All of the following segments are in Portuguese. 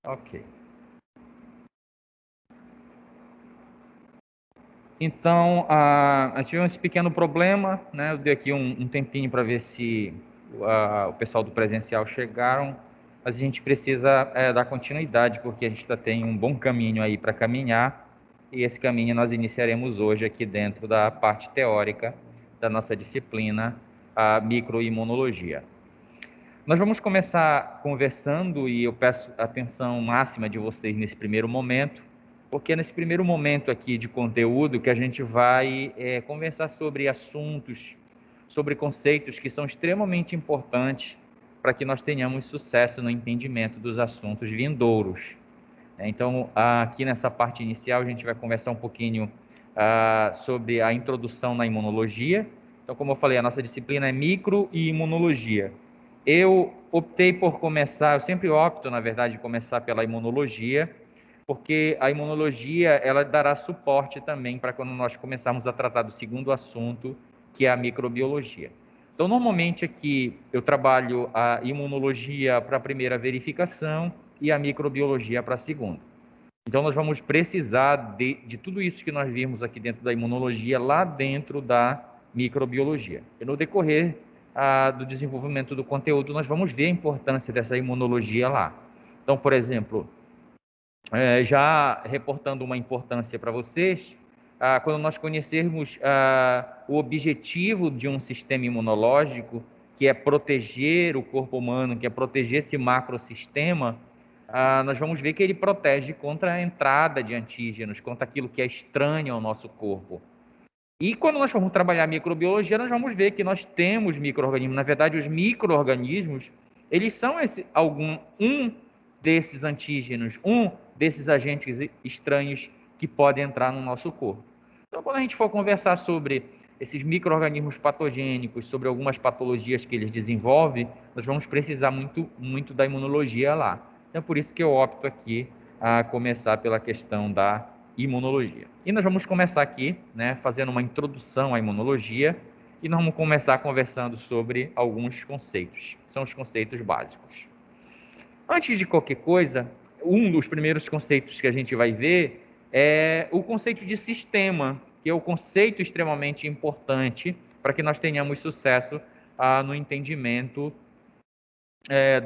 Ok. Então, eu tive esse pequeno problema, né? Eu dei aqui um tempinho para ver se o pessoal do presencial chegaram, mas a gente precisa dar continuidade, porque a gente ainda tem um bom caminho aí para caminhar, e esse caminho nós iniciaremos hoje aqui dentro da parte teórica da nossa disciplina, a microimunologia. Nós vamos começar conversando e eu peço atenção máxima de vocês nesse primeiro momento, porque é nesse primeiro momento aqui de conteúdo que a gente vai conversar sobre assuntos, sobre conceitos que são extremamente importantes para que nós tenhamos sucesso no entendimento dos assuntos vindouros. Então, aqui nessa parte inicial, a gente vai conversar um pouquinho sobre a introdução na imunologia. Então, como eu falei, a nossa disciplina é micro e imunologia. Eu optei por começar, eu sempre opto, na verdade, começar pela imunologia, porque a imunologia ela dará suporte também para quando nós começarmos a tratar do segundo assunto, que é a microbiologia. Então, normalmente aqui eu trabalho a imunologia para a primeira verificação e a microbiologia para a segunda. Então, nós vamos precisar de tudo isso que nós vimos aqui dentro da imunologia, lá dentro da microbiologia. E no decorrer do desenvolvimento do conteúdo, nós vamos ver a importância dessa imunologia lá. Então, por exemplo, já reportando uma importância para vocês, quando nós conhecermos o objetivo de um sistema imunológico, que é proteger o corpo humano, que é proteger esse macrosistema, nós vamos ver que ele protege contra a entrada de antígenos, contra aquilo que é estranho ao nosso corpo. E quando nós formos trabalhar a microbiologia, nós vamos ver que nós temos micro-organismos. Na verdade, os micro-organismos, eles são um desses antígenos, um desses agentes estranhos que podem entrar no nosso corpo. Então, quando a gente for conversar sobre esses micro-organismos patogênicos, sobre algumas patologias que eles desenvolvem, nós vamos precisar muito da imunologia lá. Então, por isso que eu opto aqui a começar pela questão da imunologia. E nós vamos começar aqui, né, fazendo uma introdução à imunologia, e nós vamos começar conversando sobre alguns conceitos, que são os conceitos básicos. Antes de qualquer coisa, um dos primeiros conceitos que a gente vai ver é o conceito de sistema, que é o conceito extremamente importante para que nós tenhamos sucesso no entendimento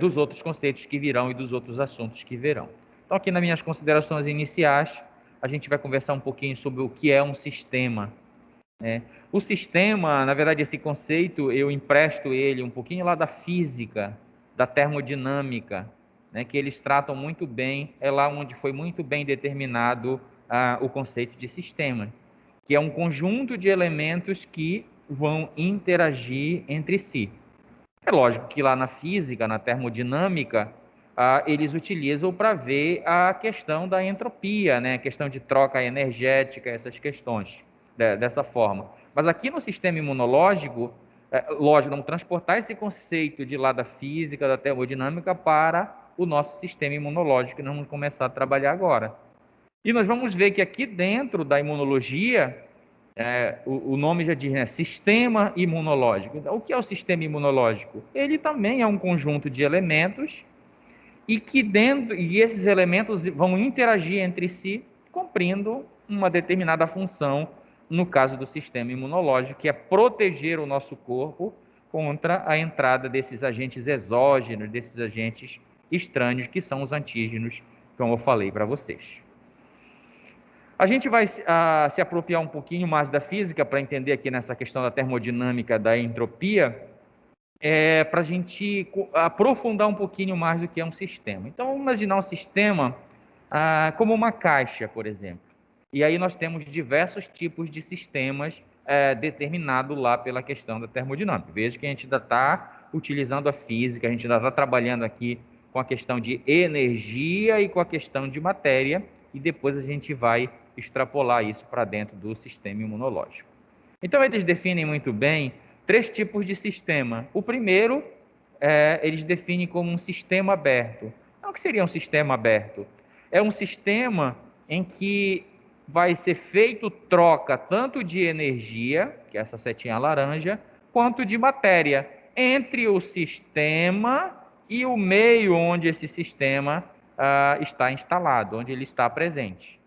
dos outros conceitos que virão e dos outros assuntos que virão. Então, aqui nas minhas considerações iniciais, a gente vai conversar um pouquinho sobre o que é um sistema. O sistema, na verdade, esse conceito, eu empresto ele um pouquinho lá da física, da termodinâmica, né, que eles tratam muito bem, é lá onde foi muito bem determinado o conceito de sistema, que é um conjunto de elementos que vão interagir entre si. É lógico que lá na física, na termodinâmica, eles utilizam para ver a questão da entropia, né? A questão de troca energética, essas questões, dessa forma. Mas aqui no sistema imunológico, lógico, vamos transportar esse conceito de lá da física, da termodinâmica, para o nosso sistema imunológico, que nós vamos começar a trabalhar agora. E nós vamos ver que aqui dentro da imunologia, o nome já diz, né? Sistema imunológico. Então, o que é o sistema imunológico? Ele também é um conjunto de elementos e esses elementos vão interagir entre si, cumprindo uma determinada função, no caso do sistema imunológico, que é proteger o nosso corpo contra a entrada desses agentes exógenos, desses agentes estranhos, que são os antígenos, como eu falei para vocês. A gente vai se apropriar um pouquinho mais da física para entender aqui nessa questão da termodinâmica da entropia, para a gente aprofundar um pouquinho mais do que é um sistema. Então, vamos imaginar um sistema como uma caixa, por exemplo. E aí nós temos diversos tipos de sistemas determinados lá pela questão da termodinâmica. Veja que a gente ainda está utilizando a física, a gente ainda está trabalhando aqui com a questão de energia e com a questão de matéria, e depois a gente vai extrapolar isso para dentro do sistema imunológico. Então, eles definem muito bem 3 tipos de sistema. O primeiro, eles definem como um sistema aberto. Então, o que seria um sistema aberto? É um sistema em que vai ser feito troca tanto de energia, que é essa setinha laranja, quanto de matéria, entre o sistema e o meio onde esse sistema está instalado, onde ele está presente.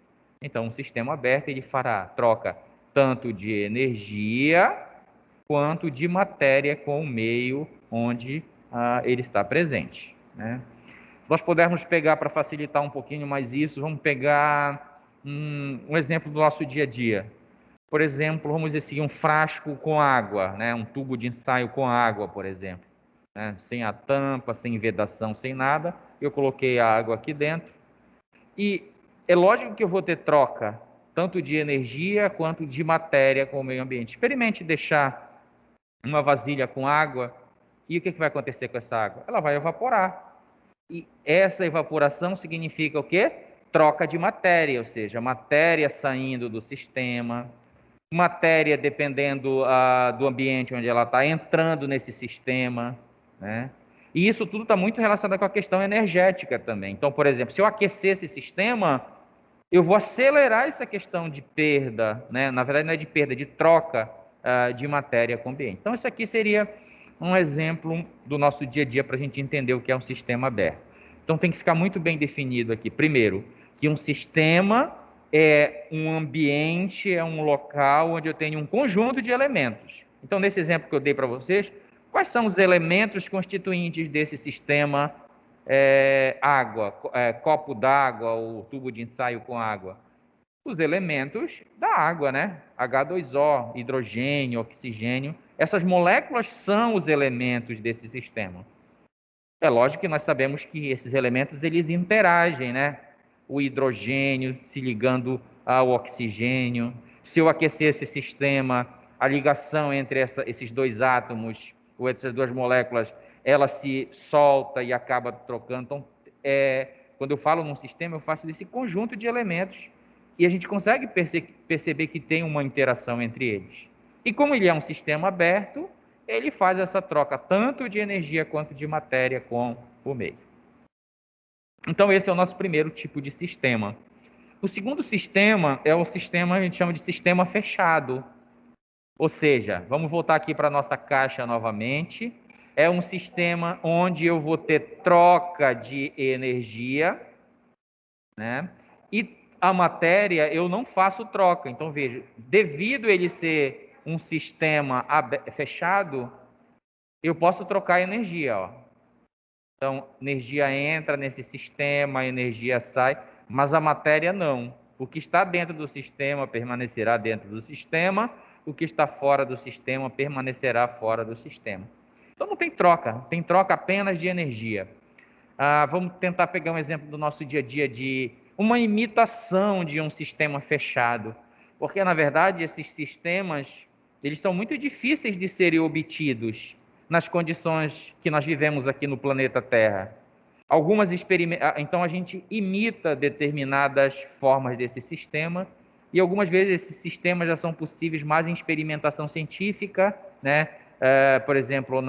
Então, um sistema aberto ele fará troca tanto de energia quanto de matéria com o meio onde ele está presente, né? Se nós pudermos pegar, para facilitar um pouquinho mais isso, vamos pegar um exemplo do nosso dia a dia. Por exemplo, vamos dizer assim, um frasco com água, né? Um tubo de ensaio com água, por exemplo, né? Sem a tampa, sem vedação, sem nada. Eu coloquei a água aqui dentro e é lógico que eu vou ter troca, tanto de energia quanto de matéria com o meio ambiente. Experimente deixar uma vasilha com água e o que vai acontecer com essa água? Ela vai evaporar. E essa evaporação significa o quê? Troca de matéria, ou seja, matéria saindo do sistema, matéria dependendo do ambiente onde ela está, entrando nesse sistema, né? E isso tudo está muito relacionado com a questão energética também. Então, por exemplo, se eu aquecer esse sistema, eu vou acelerar essa questão de perda, né? Na verdade não é de perda, de troca de matéria com o ambiente. Então, isso aqui seria um exemplo do nosso dia a dia para a gente entender o que é um sistema aberto. Então, tem que ficar muito bem definido aqui. Primeiro, que um sistema é um ambiente, é um local onde eu tenho um conjunto de elementos. Então, nesse exemplo que eu dei para vocês, quais são os elementos constituintes desse sistema água, copo d'água ou tubo de ensaio com água? Os elementos da água, né? H2O, hidrogênio, oxigênio. Essas moléculas são os elementos desse sistema. É lógico que nós sabemos que esses elementos eles interagem, né? O hidrogênio se ligando ao oxigênio. Se eu aquecer esse sistema, a ligação entre esses dois átomos, ou essas duas moléculas, ela se solta e acaba trocando. Então, quando eu falo num sistema, eu faço desse conjunto de elementos e a gente consegue perceber que tem uma interação entre eles. E como ele é um sistema aberto, ele faz essa troca tanto de energia quanto de matéria com o meio. Então, esse é o nosso primeiro tipo de sistema. O segundo sistema é o sistema que a gente chama de sistema fechado. Ou seja, vamos voltar aqui para a nossa caixa novamente. É um sistema onde eu vou ter troca de energia, né? E a matéria eu não faço troca. Então, veja, devido a ele ser um sistema fechado, eu posso trocar energia, ó. Então, energia entra nesse sistema, energia sai, mas a matéria não. O que está dentro do sistema permanecerá dentro do sistema, o que está fora do sistema permanecerá fora do sistema. Então não tem troca apenas de energia. Vamos tentar pegar um exemplo do nosso dia a dia de uma imitação de um sistema fechado, porque na verdade esses sistemas eles são muito difíceis de serem obtidos nas condições que nós vivemos aqui no planeta Terra. Então a gente imita determinadas formas desse sistema e algumas vezes esses sistemas já são possíveis mais em experimentação científica, né? Por exemplo,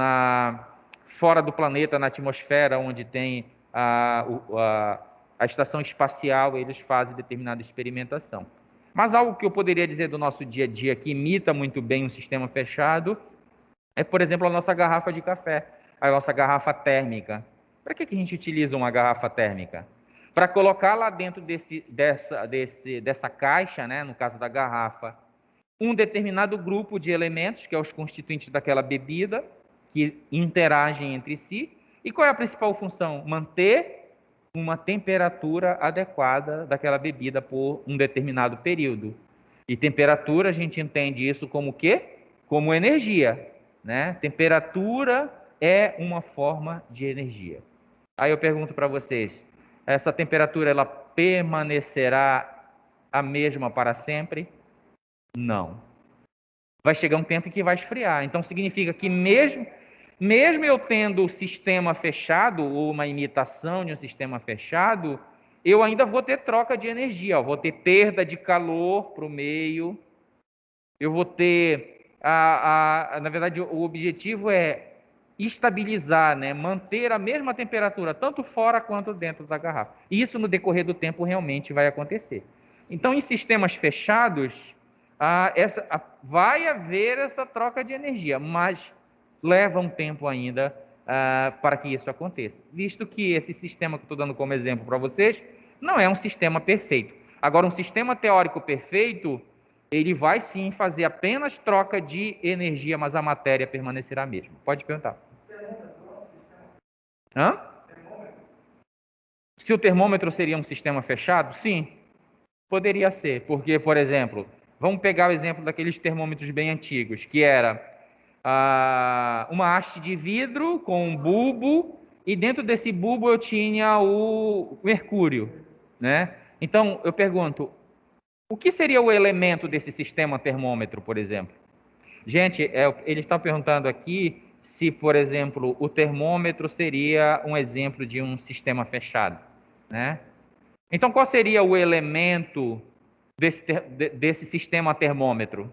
fora do planeta, na atmosfera, onde tem a estação espacial, eles fazem determinada experimentação. Mas algo que eu poderia dizer do nosso dia a dia que imita muito bem um sistema fechado é, por exemplo, a nossa garrafa de café, a nossa garrafa térmica. Para que a gente utiliza uma garrafa térmica? Para colocar lá dentro dessa caixa, né, no caso da garrafa, um determinado grupo de elementos, que é os constituintes daquela bebida, que interagem entre si. E qual é a principal função? Manter uma temperatura adequada daquela bebida por um determinado período. E temperatura, a gente entende isso como o quê? Como energia, né? Temperatura é uma forma de energia. Aí eu pergunto para vocês, essa temperatura ela permanecerá a mesma para sempre? Não. Vai chegar um tempo em que vai esfriar. Então significa que mesmo eu tendo o sistema fechado, ou uma imitação de um sistema fechado, eu ainda vou ter troca de energia, vou ter perda de calor para o meio, eu vou ter... na verdade, o objetivo é estabilizar, né? Manter a mesma temperatura, tanto fora quanto dentro da garrafa. E isso, no decorrer do tempo, realmente vai acontecer. Então, em sistemas fechados, vai haver essa troca de energia, mas leva um tempo ainda para que isso aconteça. Visto que esse sistema que eu estou dando como exemplo para vocês não é um sistema perfeito. Agora, um sistema teórico perfeito, ele vai sim fazer apenas troca de energia, mas a matéria permanecerá a mesma. Pode perguntar. Hã? Se o termômetro seria um sistema fechado? Sim, poderia ser. Porque, por exemplo, vamos pegar o exemplo daqueles termômetros bem antigos, que era uma haste de vidro com um bulbo, e dentro desse bulbo eu tinha o mercúrio, né? Então, eu pergunto, o que seria o elemento desse sistema termômetro, por exemplo? Gente, ele está perguntando aqui se, por exemplo, o termômetro seria um exemplo de um sistema fechado, né? Então, qual seria o elemento desse sistema termômetro?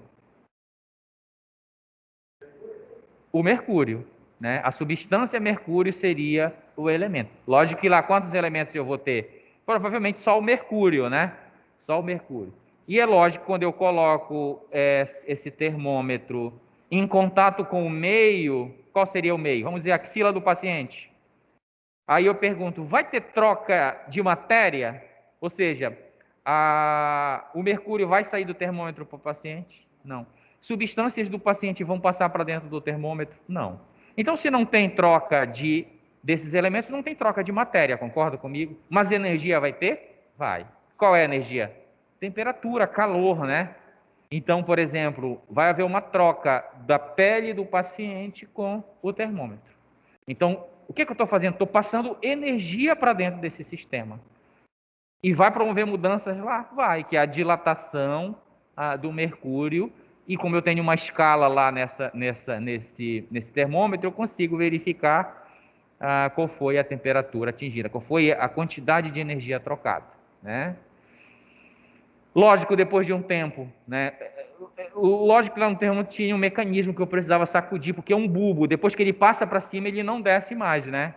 O mercúrio, né? A substância mercúrio seria o elemento. Lógico que lá quantos elementos eu vou ter? Provavelmente só o mercúrio, né? Só o mercúrio. E é lógico, quando eu coloco esse termômetro em contato com o meio, qual seria o meio? Vamos dizer, a axila do paciente. Aí eu pergunto, vai ter troca de matéria? Ou seja, o mercúrio vai sair do termômetro para o paciente? Não. Substâncias do paciente vão passar para dentro do termômetro? Não. Então, se não tem troca desses elementos, não tem troca de matéria, concorda comigo? Mas energia vai ter? Vai. Qual é a energia? Temperatura, calor, né? Então, por exemplo, vai haver uma troca da pele do paciente com o termômetro. Então, o que eu estou fazendo? Estou passando energia para dentro desse sistema. E vai promover mudanças lá? Vai, que é a dilatação do mercúrio. E como eu tenho uma escala lá nesse termômetro, eu consigo verificar qual foi a temperatura atingida, qual foi a quantidade de energia trocada, né? Lógico, depois de um tempo, né? Lógico que lá no termômetro tinha um mecanismo que eu precisava sacudir, porque é um bulbo. Depois que ele passa para cima, ele não desce mais, né?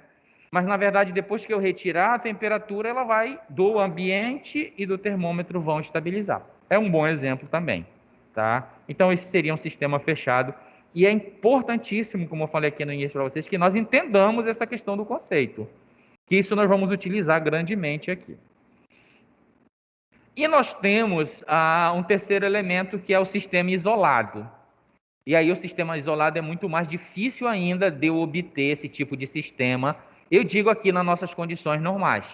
Mas na verdade, depois que eu retirar a temperatura, ela vai do ambiente e do termômetro vão estabilizar. É um bom exemplo também, tá? Então esse seria um sistema fechado e é importantíssimo, como eu falei aqui no início para vocês, que nós entendamos essa questão do conceito, que isso nós vamos utilizar grandemente aqui. E nós temos um terceiro elemento, que é o sistema isolado. E aí o sistema isolado é muito mais difícil ainda de eu obter esse tipo de sistema, eu digo aqui nas nossas condições normais,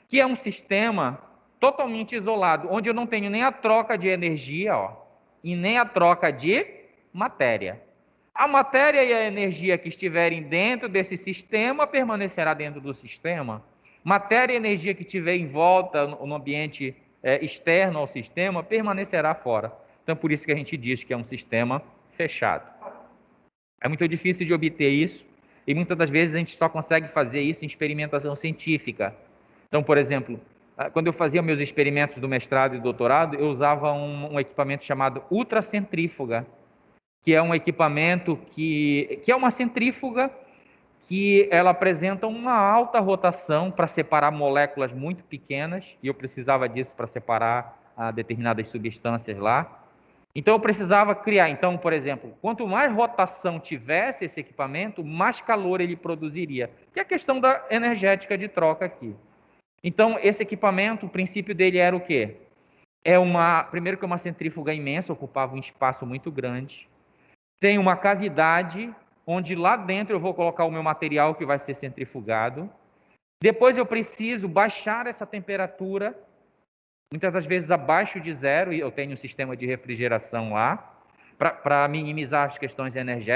que é um sistema totalmente isolado, onde eu não tenho nem a troca de energia, e nem a troca de matéria. A matéria e a energia que estiverem dentro desse sistema permanecerá dentro do sistema. Matéria e energia que estiver em volta no ambiente externo ao sistema permanecerá fora. Então, por isso que a gente diz que é um sistema fechado. É muito difícil de obter isso e muitas das vezes a gente só consegue fazer isso em experimentação científica. Então, por exemplo, quando eu fazia meus experimentos do mestrado e doutorado, eu usava um equipamento chamado ultracentrífuga, que é um equipamento que é uma centrífuga que ela apresenta uma alta rotação para separar moléculas muito pequenas, e eu precisava disso para separar determinadas substâncias lá. Então eu precisava criar, então, por exemplo, quanto mais rotação tivesse esse equipamento, mais calor ele produziria, que é a questão da energética de troca aqui. Então esse equipamento, o princípio dele era o quê? Primeiro que é uma centrífuga imensa, ocupava um espaço muito grande. Tem uma cavidade onde lá dentro eu vou colocar o meu material que vai ser centrifugado. Depois eu preciso baixar essa temperatura, muitas das vezes abaixo de zero, e eu tenho um sistema de refrigeração lá, para minimizar as questões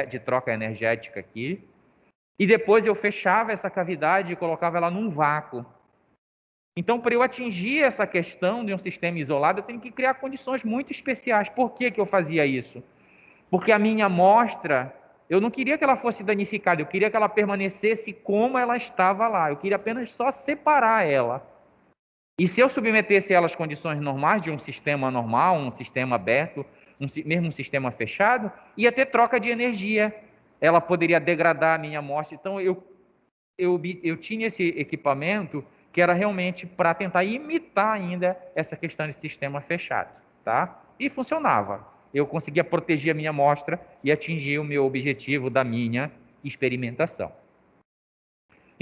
de troca energética aqui. E depois eu fechava essa cavidade e colocava ela num vácuo. Então, para eu atingir essa questão de um sistema isolado, eu tenho que criar condições muito especiais. Por que eu fazia isso? Porque a minha amostra, eu não queria que ela fosse danificada, eu queria que ela permanecesse como ela estava lá. Eu queria apenas só separar ela. E se eu submetesse ela às condições normais de um sistema normal, um sistema aberto, mesmo um sistema fechado, ia ter troca de energia. Ela poderia degradar a minha amostra. Então, eu tinha esse equipamento que era realmente para tentar imitar ainda essa questão de sistema fechado, tá? E funcionava. Eu conseguia proteger a minha amostra e atingir o meu objetivo da minha experimentação.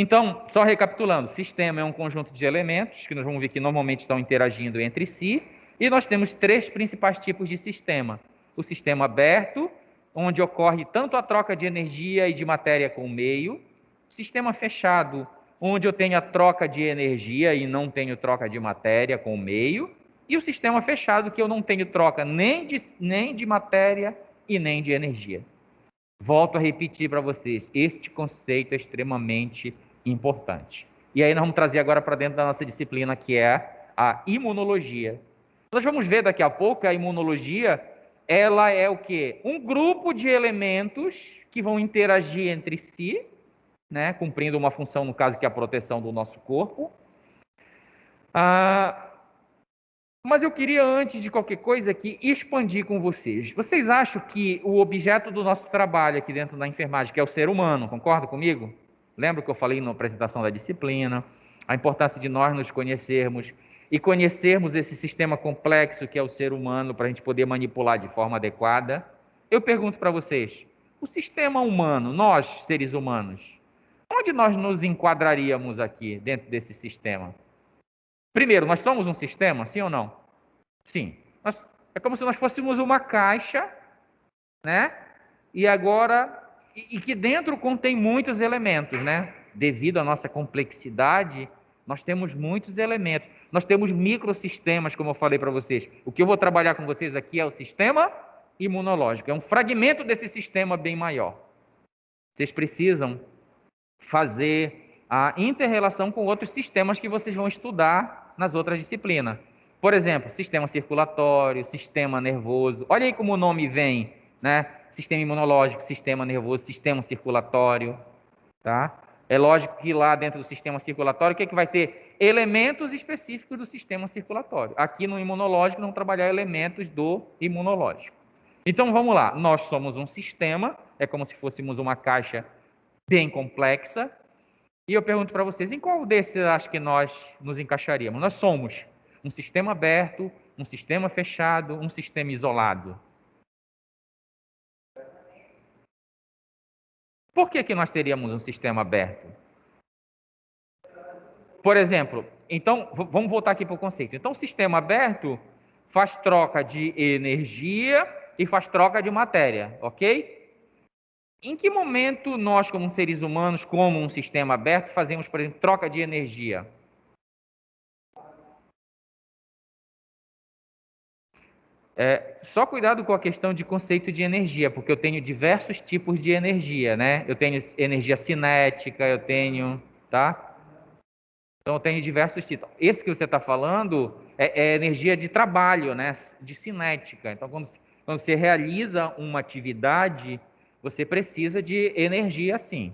Então, só recapitulando, sistema é um conjunto de elementos que nós vamos ver que normalmente estão interagindo entre si, e nós temos três principais tipos de sistema. O sistema aberto, onde ocorre tanto a troca de energia e de matéria com o meio. O sistema fechado, onde eu tenho a troca de energia e não tenho troca de matéria com o meio. E o sistema fechado, que eu não tenho troca nem de matéria e nem de energia. Volto a repetir para vocês, este conceito é extremamente importante. E aí nós vamos trazer agora para dentro da nossa disciplina, que é a imunologia. Nós vamos ver daqui a pouco que a imunologia, ela é o quê? Um grupo de elementos que vão interagir entre si, né, cumprindo uma função, no caso, que é a proteção do nosso corpo. Mas eu queria, antes de qualquer coisa, aqui, expandir com vocês. Vocês acham que o objeto do nosso trabalho aqui dentro da enfermagem, que é o ser humano, concorda comigo? Lembra que eu falei na apresentação da disciplina, a importância de nós nos conhecermos e conhecermos esse sistema complexo que é o ser humano para a gente poder manipular de forma adequada? Eu pergunto para vocês, o sistema humano, nós, seres humanos, onde nós nos enquadraríamos aqui dentro desse sistema? Primeiro, nós somos um sistema, sim ou não? Sim. É como se nós fôssemos uma caixa, né? E agora, e que dentro contém muitos elementos, né? Devido à nossa complexidade, nós temos muitos elementos. Nós temos microsistemas, como eu falei para vocês. O que eu vou trabalhar com vocês aqui é o sistema imunológico. É um fragmento desse sistema bem maior. Vocês precisam fazer a inter-relação com outros sistemas que vocês vão estudar nas outras disciplinas. Por exemplo, sistema circulatório, sistema nervoso. Olha aí como o nome vem, né? Sistema imunológico, sistema nervoso, sistema circulatório, tá? É lógico que lá dentro do sistema circulatório, o que é que vai ter? Elementos específicos do sistema circulatório. Aqui no imunológico, vamos trabalhar elementos do imunológico. Então, vamos lá. Nós somos um sistema, é como se fôssemos uma caixa bem complexa. E eu pergunto para vocês, em qual desses acho que nós nos encaixaríamos? Nós somos um sistema aberto, um sistema fechado, um sistema isolado. Por que nós teríamos um sistema aberto? Por exemplo, então, vamos voltar aqui para o conceito. Então, o sistema aberto faz troca de energia e faz troca de matéria, ok? Em que momento nós, como seres humanos, como um sistema aberto, fazemos, por exemplo, troca de energia? Só cuidado com a questão de conceito de energia, porque eu tenho diversos tipos de energia, né? Eu tenho energia cinética, eu tenho, tá? Então eu tenho diversos tipos. Esse que você está falando é energia de trabalho, né? De cinética. Então quando você realiza uma atividade, você precisa de energia, sim,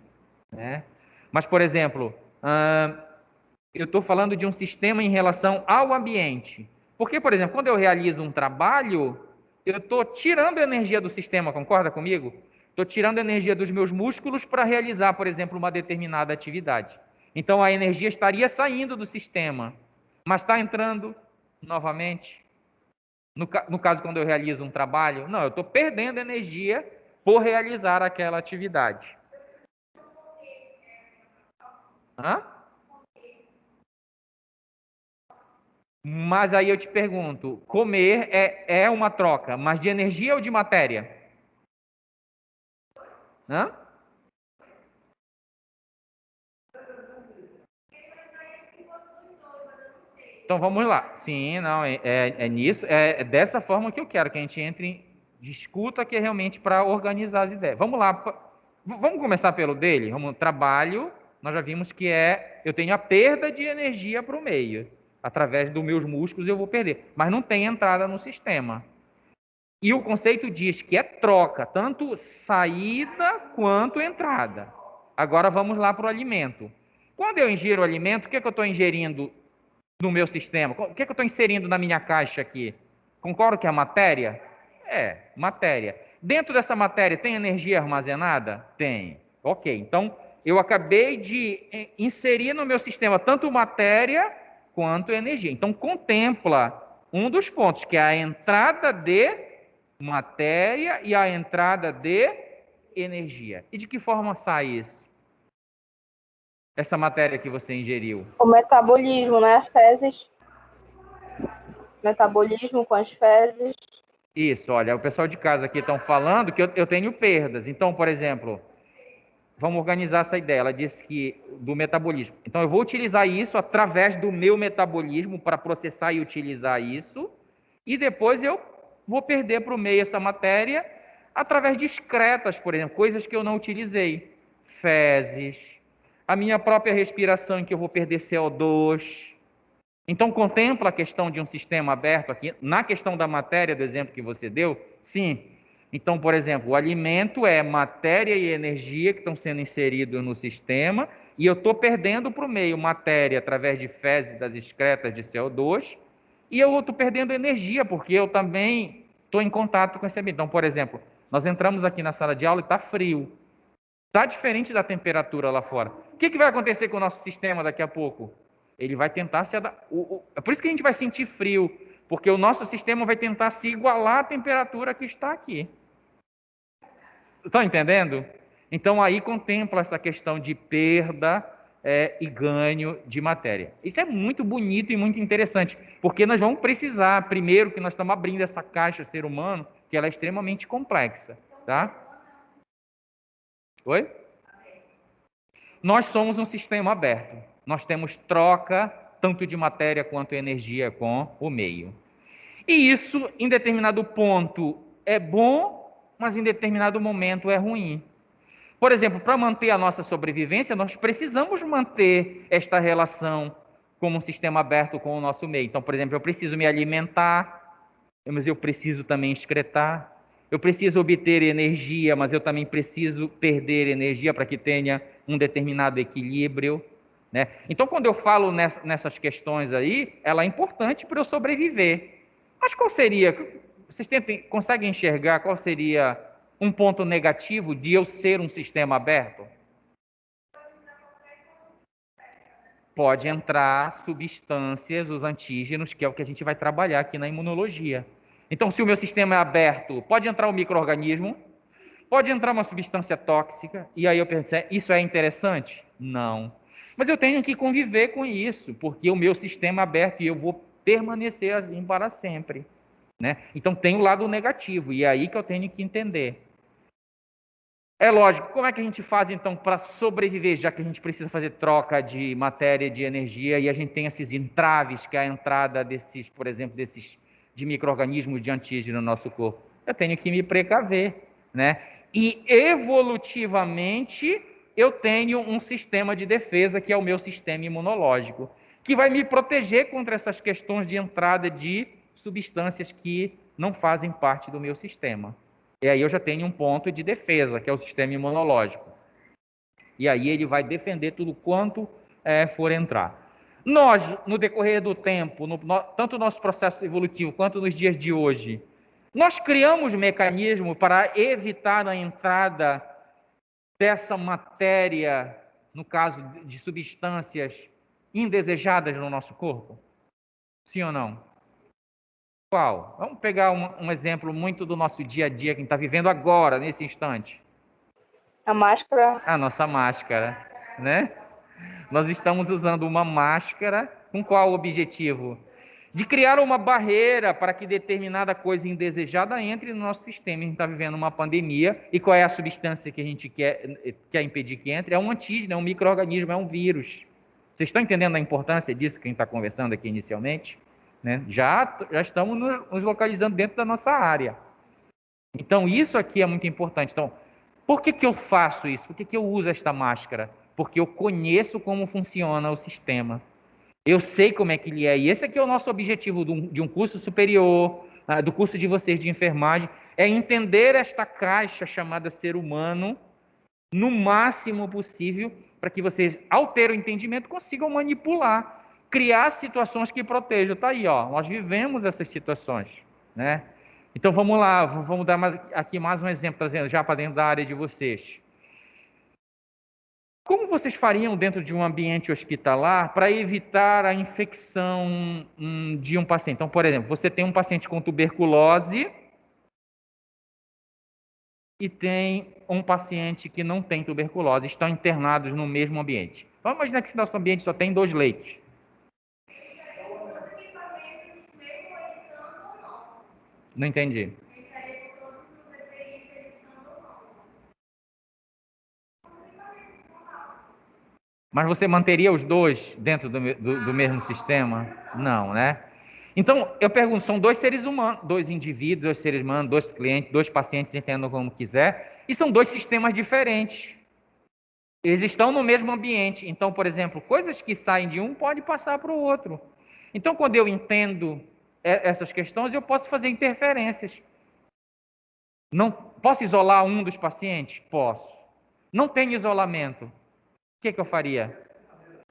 né? Mas, por exemplo, eu estou falando de um sistema em relação ao ambiente. Porque, por exemplo, quando eu realizo um trabalho, eu estou tirando energia do sistema, concorda comigo? Estou tirando energia dos meus músculos para realizar, por exemplo, uma determinada atividade. Então a energia estaria saindo do sistema, mas está entrando novamente. No caso, quando eu realizo um trabalho, não, eu estou perdendo energia por realizar aquela atividade. Hã? Mas aí eu te pergunto, comer é uma troca, mas de energia ou de matéria? Hã? Então vamos lá. Sim, não, é nisso, é dessa forma que eu quero que a gente entre, discuta aqui realmente para organizar as ideias. Vamos lá, vamos começar pelo dele? Trabalho, nós já vimos que eu tenho a perda de energia para o meio. Através dos meus músculos eu vou perder, mas não tem entrada no sistema. E o conceito diz que é troca, tanto saída quanto entrada. Agora vamos lá para o alimento. Quando eu ingiro o alimento, o que eu estou ingerindo no meu sistema? O que eu estou inserindo na minha caixa aqui? Concordo que é a matéria? É, matéria. Dentro dessa matéria tem energia armazenada? Tem. Ok, então eu acabei de inserir no meu sistema tanto matéria quanto energia. Então contempla um dos pontos, que é a entrada de matéria e a entrada de energia. E de que forma sai isso? essa matéria que você ingeriu? O metabolismo, né? Fezes. Metabolismo com as fezes. Isso, olha, o pessoal de casa aqui estão falando que eu tenho perdas. Então, por exemplo, vamos organizar essa ideia. Ela disse que do metabolismo. Então, eu vou utilizar isso através do meu metabolismo para processar e utilizar isso. E depois eu vou perder para o meio essa matéria através de excretas, por exemplo, coisas que eu não utilizei. Fezes, a minha própria respiração em que eu vou perder CO2. Então, contempla a questão de um sistema aberto aqui, na questão da matéria, do exemplo que você deu? Sim. Então, por exemplo, o alimento é matéria e energia que estão sendo inseridos no sistema, e eu estou perdendo para o meio matéria através de fezes das excretas de CO2, e eu estou perdendo energia, porque eu também estou em contato com esse ambiente. Então, por exemplo, nós entramos aqui na sala de aula e está frio. Está diferente da temperatura lá fora. O que vai acontecer com o nosso sistema daqui a pouco? Ele vai tentar se adaptar. É por isso que a gente vai sentir frio, porque o nosso sistema vai tentar se igualar à temperatura que está aqui. Estão entendendo? Então aí contempla essa questão de perda e ganho de matéria. Isso é muito bonito e muito interessante, porque nós vamos precisar, primeiro, que nós estamos abrindo essa caixa ser humano, que ela é extremamente complexa. Tá? Oi? Nós somos um sistema aberto. Nós temos troca tanto de matéria quanto energia com o meio. E isso, em determinado ponto, é bom, mas em determinado momento é ruim. Por exemplo, para manter a nossa sobrevivência, nós precisamos manter esta relação como um sistema aberto com o nosso meio. Então, por exemplo, eu preciso me alimentar, mas eu preciso também excretar. Eu preciso obter energia, mas eu também preciso perder energia para que tenha um determinado equilíbrio. Né? Então, quando eu falo nessas questões aí, ela é importante para eu sobreviver. Mas qual seria? Vocês conseguem enxergar qual seria um ponto negativo de eu ser um sistema aberto? Pode entrar substâncias, os antígenos, que é o que a gente vai trabalhar aqui na imunologia. Então, se o meu sistema é aberto, pode entrar um micro-organismo, pode entrar uma substância tóxica, e aí eu pensei, isso é interessante? Não. Mas eu tenho que conviver com isso, porque o meu sistema é aberto e eu vou permanecer assim para sempre. Né? Então tem o lado negativo, e é aí que eu tenho que entender. É lógico, como é que a gente faz então para sobreviver, já que a gente precisa fazer troca de matéria, de energia, e a gente tem esses entraves, que é a entrada desses, por exemplo, desses de micro-organismos de antígeno no nosso corpo? Eu tenho que me precaver, né? E evolutivamente eu tenho um sistema de defesa, que é o meu sistema imunológico, que vai me proteger contra essas questões de entrada de substâncias que não fazem parte do meu sistema. E aí eu já tenho um ponto de defesa, que é o sistema imunológico. E aí ele vai defender tudo quanto for entrar. Nós, no decorrer do tempo, tanto no nosso processo evolutivo quanto nos dias de hoje, nós criamos mecanismos para evitar a entrada dessa matéria, no caso de substâncias indesejadas no nosso corpo? Sim ou não? Qual? Vamos pegar um exemplo muito do nosso dia a dia, que a gente está vivendo agora, nesse instante. A máscara. A nossa máscara, né? Nós estamos usando uma máscara com qual objetivo? De criar uma barreira para que determinada coisa indesejada entre no nosso sistema. A gente está vivendo uma pandemia, e qual é a substância que a gente quer impedir que entre? É um antígeno, é um micro-organismo, é um vírus. Vocês estão entendendo a importância disso que a gente está conversando aqui inicialmente? Né? Já estamos nos localizando dentro da nossa área. Então, isso aqui é muito importante. Então, por que eu faço isso? Por que eu uso esta máscara? Porque eu conheço como funciona o sistema. Eu sei como é que ele é. E esse aqui é o nosso objetivo de um curso superior, do curso de vocês de enfermagem, é entender esta caixa chamada ser humano no máximo possível, para que vocês, ao ter o entendimento, consigam manipular, criar situações que protejam. Está aí, ó, nós vivemos essas situações, né? Então vamos lá, vamos dar aqui mais um exemplo, trazendo já para dentro da área de vocês. Como vocês fariam dentro de um ambiente hospitalar para evitar a infecção de um paciente? Então, por exemplo, você tem um paciente com tuberculose e tem um paciente que não tem tuberculose, estão internados no mesmo ambiente. Vamos imaginar que esse nosso ambiente só tem 2 leitos. Não entendi. Mas você manteria os 2 dentro do mesmo sistema? Não, né? Então, eu pergunto, são 2 seres humanos, 2 indivíduos, 2 seres humanos, 2 clientes, 2 pacientes, entendam como quiser, e são 2 sistemas diferentes. Eles estão no mesmo ambiente. Então, por exemplo, coisas que saem de um podem passar para o outro. Então, quando eu entendo essas questões, eu posso fazer interferências. Não posso isolar um dos pacientes? Posso. Não tem isolamento. O que eu faria?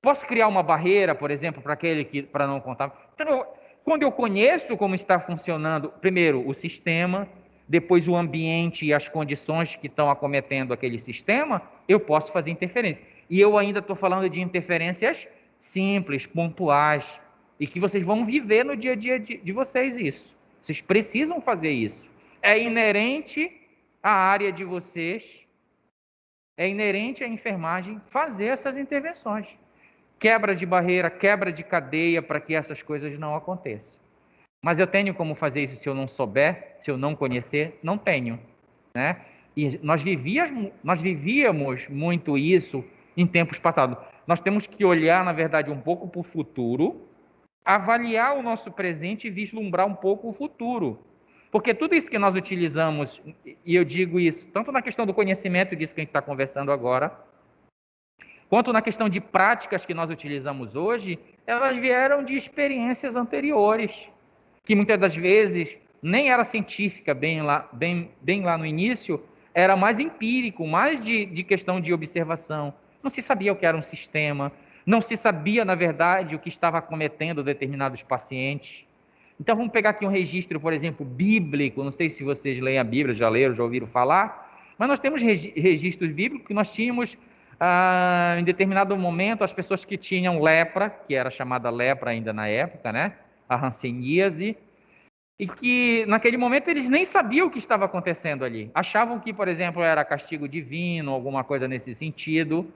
Posso criar uma barreira, por exemplo, para não contar. Então, quando eu conheço como está funcionando, primeiro o sistema, depois o ambiente e as condições que estão acometendo aquele sistema, eu posso fazer interferência. E eu ainda estou falando de interferências simples, pontuais, e que vocês vão viver no dia a dia de vocês isso. Vocês precisam fazer isso. É inerente à área de vocês, é inerente à enfermagem fazer essas intervenções. Quebra de barreira, quebra de cadeia para que essas coisas não aconteçam. Mas eu tenho como fazer isso se eu não souber, se eu não conhecer? Não tenho, né? E nós vivíamos muito isso em tempos passados. Nós temos que olhar, na verdade, um pouco para o futuro, avaliar o nosso presente e vislumbrar um pouco o futuro. Porque tudo isso que nós utilizamos, e eu digo isso, tanto na questão do conhecimento disso que a gente está conversando agora, quanto na questão de práticas que nós utilizamos hoje, elas vieram de experiências anteriores, que muitas das vezes nem era científica bem lá no início, era mais empírico, mais de questão de observação. Não se sabia o que era um sistema, não se sabia, na verdade, o que estava acometendo determinados pacientes. Então vamos pegar aqui um registro, por exemplo, bíblico, não sei se vocês leem a Bíblia, já leram, já ouviram falar, mas nós temos registros bíblicos que nós tínhamos em determinado momento as pessoas que tinham lepra, que era chamada lepra ainda na época, né? A hanseníase, e que naquele momento eles nem sabiam o que estava acontecendo ali. Achavam que, por exemplo, era castigo divino, alguma coisa nesse sentido,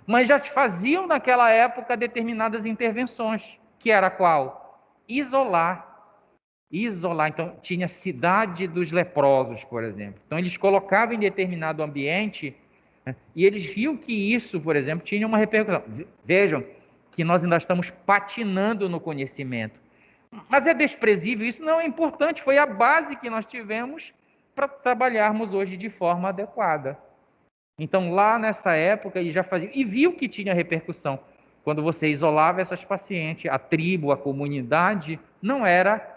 mas já faziam naquela época determinadas intervenções, que era qual? Isolar. Então tinha cidade dos leprosos, por exemplo. Então eles colocavam em determinado ambiente, né, e eles viam que isso, por exemplo, tinha uma repercussão. Vejam que nós ainda estamos patinando no conhecimento. Mas é desprezível, isso não é importante, foi a base que nós tivemos para trabalharmos hoje de forma adequada. Então, lá nessa época, ele já fazia, e viu que tinha repercussão. Quando você isolava essas pacientes, a tribo, a comunidade, não era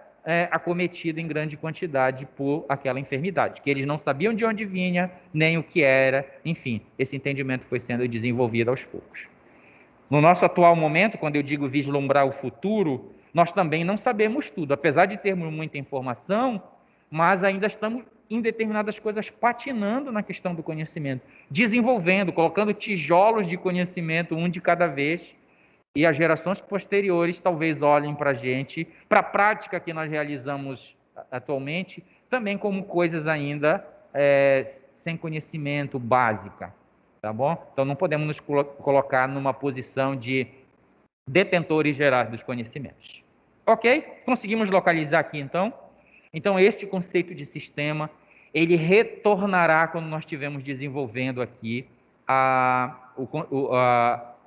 acometida em grande quantidade por aquela enfermidade, que eles não sabiam de onde vinha, nem o que era, enfim, esse entendimento foi sendo desenvolvido aos poucos. No nosso atual momento, quando eu digo vislumbrar o futuro, nós também não sabemos tudo, apesar de termos muita informação, mas ainda estamos em determinadas coisas patinando na questão do conhecimento, desenvolvendo, colocando tijolos de conhecimento, um de cada vez, e as gerações posteriores talvez olhem para a gente, para a prática que nós realizamos atualmente, também como coisas ainda sem conhecimento básica, tá bom? Então não podemos nos colocar numa posição de detentores gerais dos conhecimentos. Ok? Conseguimos localizar aqui então? Então este conceito de sistema, ele retornará quando nós estivermos desenvolvendo aqui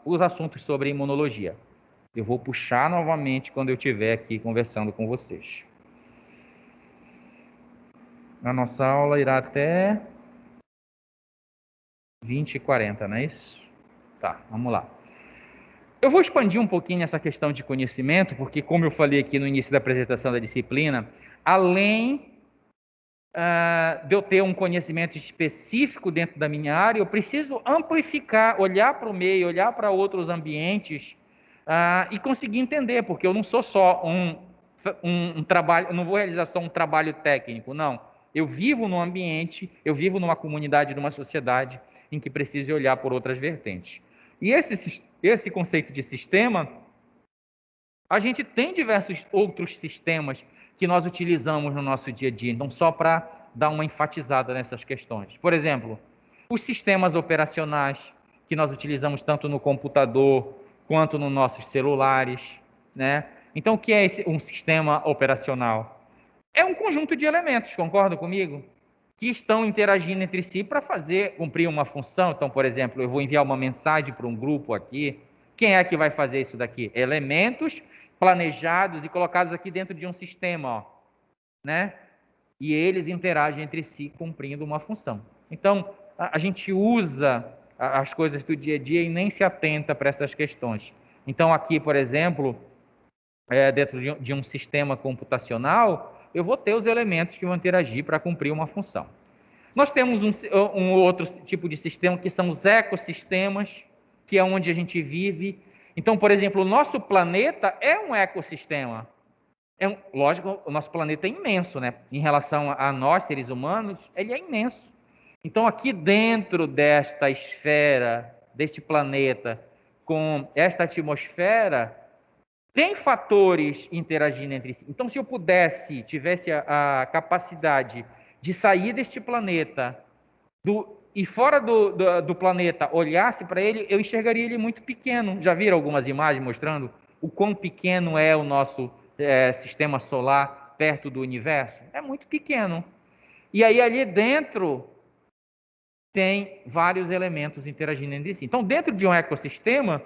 os assuntos sobre imunologia. Eu vou puxar novamente quando eu estiver aqui conversando com vocês. A nossa aula irá até 20h40, não é isso? Tá, vamos lá. Eu vou expandir um pouquinho essa questão de conhecimento, porque como eu falei aqui no início da apresentação da disciplina, além de eu ter um conhecimento específico dentro da minha área, eu preciso amplificar, olhar para o meio, olhar para outros ambientes e conseguir entender, porque eu não sou só um trabalho, eu não vou realizar só um trabalho técnico, não. Eu vivo num ambiente, eu vivo numa comunidade, numa sociedade em que preciso olhar por outras vertentes. E esse conceito de sistema, a gente tem diversos outros sistemas que nós utilizamos no nosso dia a dia. Então, só para dar uma enfatizada nessas questões. Por exemplo, os sistemas operacionais, que nós utilizamos tanto no computador quanto nos nossos celulares, né? Então, o que é um sistema operacional? É um conjunto de elementos, concorda comigo? Que estão interagindo entre si para cumprir uma função. Então, por exemplo, eu vou enviar uma mensagem para um grupo aqui. Quem é que vai fazer isso daqui? Elementos planejados e colocados aqui dentro de um sistema, ó, né? E eles interagem entre si cumprindo uma função. Então, a gente usa as coisas do dia a dia e nem se atenta para essas questões. Então, aqui, por exemplo, dentro de um sistema computacional, eu vou ter os elementos que vão interagir para cumprir uma função. Nós temos um outro tipo de sistema que são os ecossistemas, que é onde a gente vive. Então, por exemplo, o nosso planeta é um ecossistema. Lógico, o nosso planeta é imenso, né? Em relação a nós, seres humanos, ele é imenso. Então, aqui dentro desta esfera, deste planeta, com esta atmosfera, tem fatores interagindo entre si. Então, se eu tivesse a capacidade de sair deste planeta e fora do planeta, olhasse para ele, eu enxergaria ele muito pequeno. Já viram algumas imagens mostrando o quão pequeno é o nosso sistema solar perto do universo? É muito pequeno. E aí ali dentro tem vários elementos interagindo entre si. Então, dentro de um ecossistema,